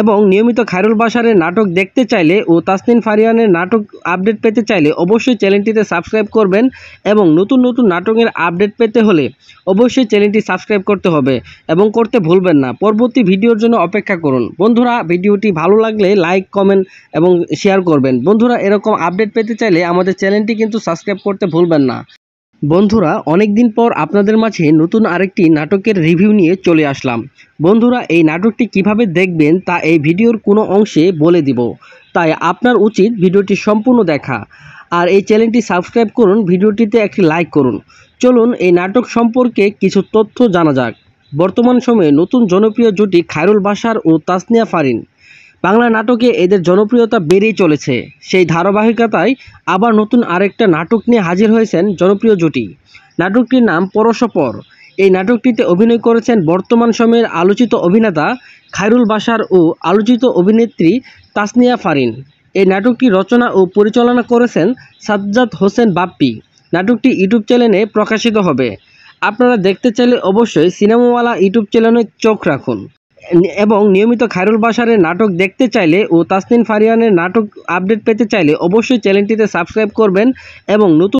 এবং নিয়মিত খায়রুল বাশারের নাটক দেখতে চাইলে ও তাসনিন ফারিয়ানের নাটক আপডেট পেতে চাইলে অবশ্যই চ্যানেলটিতে সাবস্ক্রাইব করবেন। এবং নতুন নতুন নাটকের আপডেট পেতে হলে অবশ্যই চ্যানেলটি সাবস্ক্রাইব করতে হবে এবং করতে ভুলবেন না। পরবর্তী ভিডিওর জন্য অপেক্ষা করুন। বন্ধুরা ভিডিওটি ভালো লাগলে লাইক, কমেন্ট এবং শেয়ার করবেন। বন্ধুরা এরকম আপডেট পেতে চাইলে আমাদের চ্যানেলটি কিন্তু সাবস্ক্রাইব করতে ভুলবেন না। বন্ধুরা অনেক দিন পর আপনাদের মাঝে নতুন আরেকটি নাটকের রিভিউ নিয়ে চলে আসলাম। বন্ধুরা এই নাটকটি কিভাবে দেখবেন তা এই ভিডিওর কোনো অংশে বলে দিব, তাই আপনার উচিত ভিডিওটি সম্পূর্ণ দেখা। আর এই চ্যানেলটি সাবস্ক্রাইব করুন, ভিডিওটিতে একটি লাইক করুন। চলুন এই নাটক সম্পর্কে কিছু তথ্য জানা যাক। বর্তমান সময়ে নতুন জনপ্রিয় জুটি খায়রুল বাশার ও তাসনিয়া ফারিন। বাংলা নাটকে এদের জনপ্রিয়তা বেড়েই চলেছে। সেই ধারাবাহিকতায় আবার নতুন আরেকটা নাটক নিয়ে হাজির হয়েছেন জনপ্রিয় জুটি। নাটকটির নাম পরশপর। এই নাটকটিতে অভিনয় করেছেন বর্তমান সময়ের আলোচিত অভিনেতা খায়রুল বাশার ও আলোচিত অভিনেত্রী তাসনিয়া ফারিন। এই নাটকটি রচনা ও পরিচালনা করেছেন সাজ্জাদ হোসেন বাপ্পি। নাটকটি ইউটিউব চ্যানেলে প্রকাশিত হবে। আপনারা দেখতে চাইলে অবশ্যই সিনেমাওয়ালা ইউটিউব চ্যানেলে চোখ রাখুন। এবং নিয়মিত খায়রুল বাশারের নাটক দেখতে চাইলে ও তাসনিন ফারিয়ানের নাটক আপডেট পেতে চাইলে অবশ্যই চ্যানেলটিতে সাবস্ক্রাইব করবেন এবং নতুন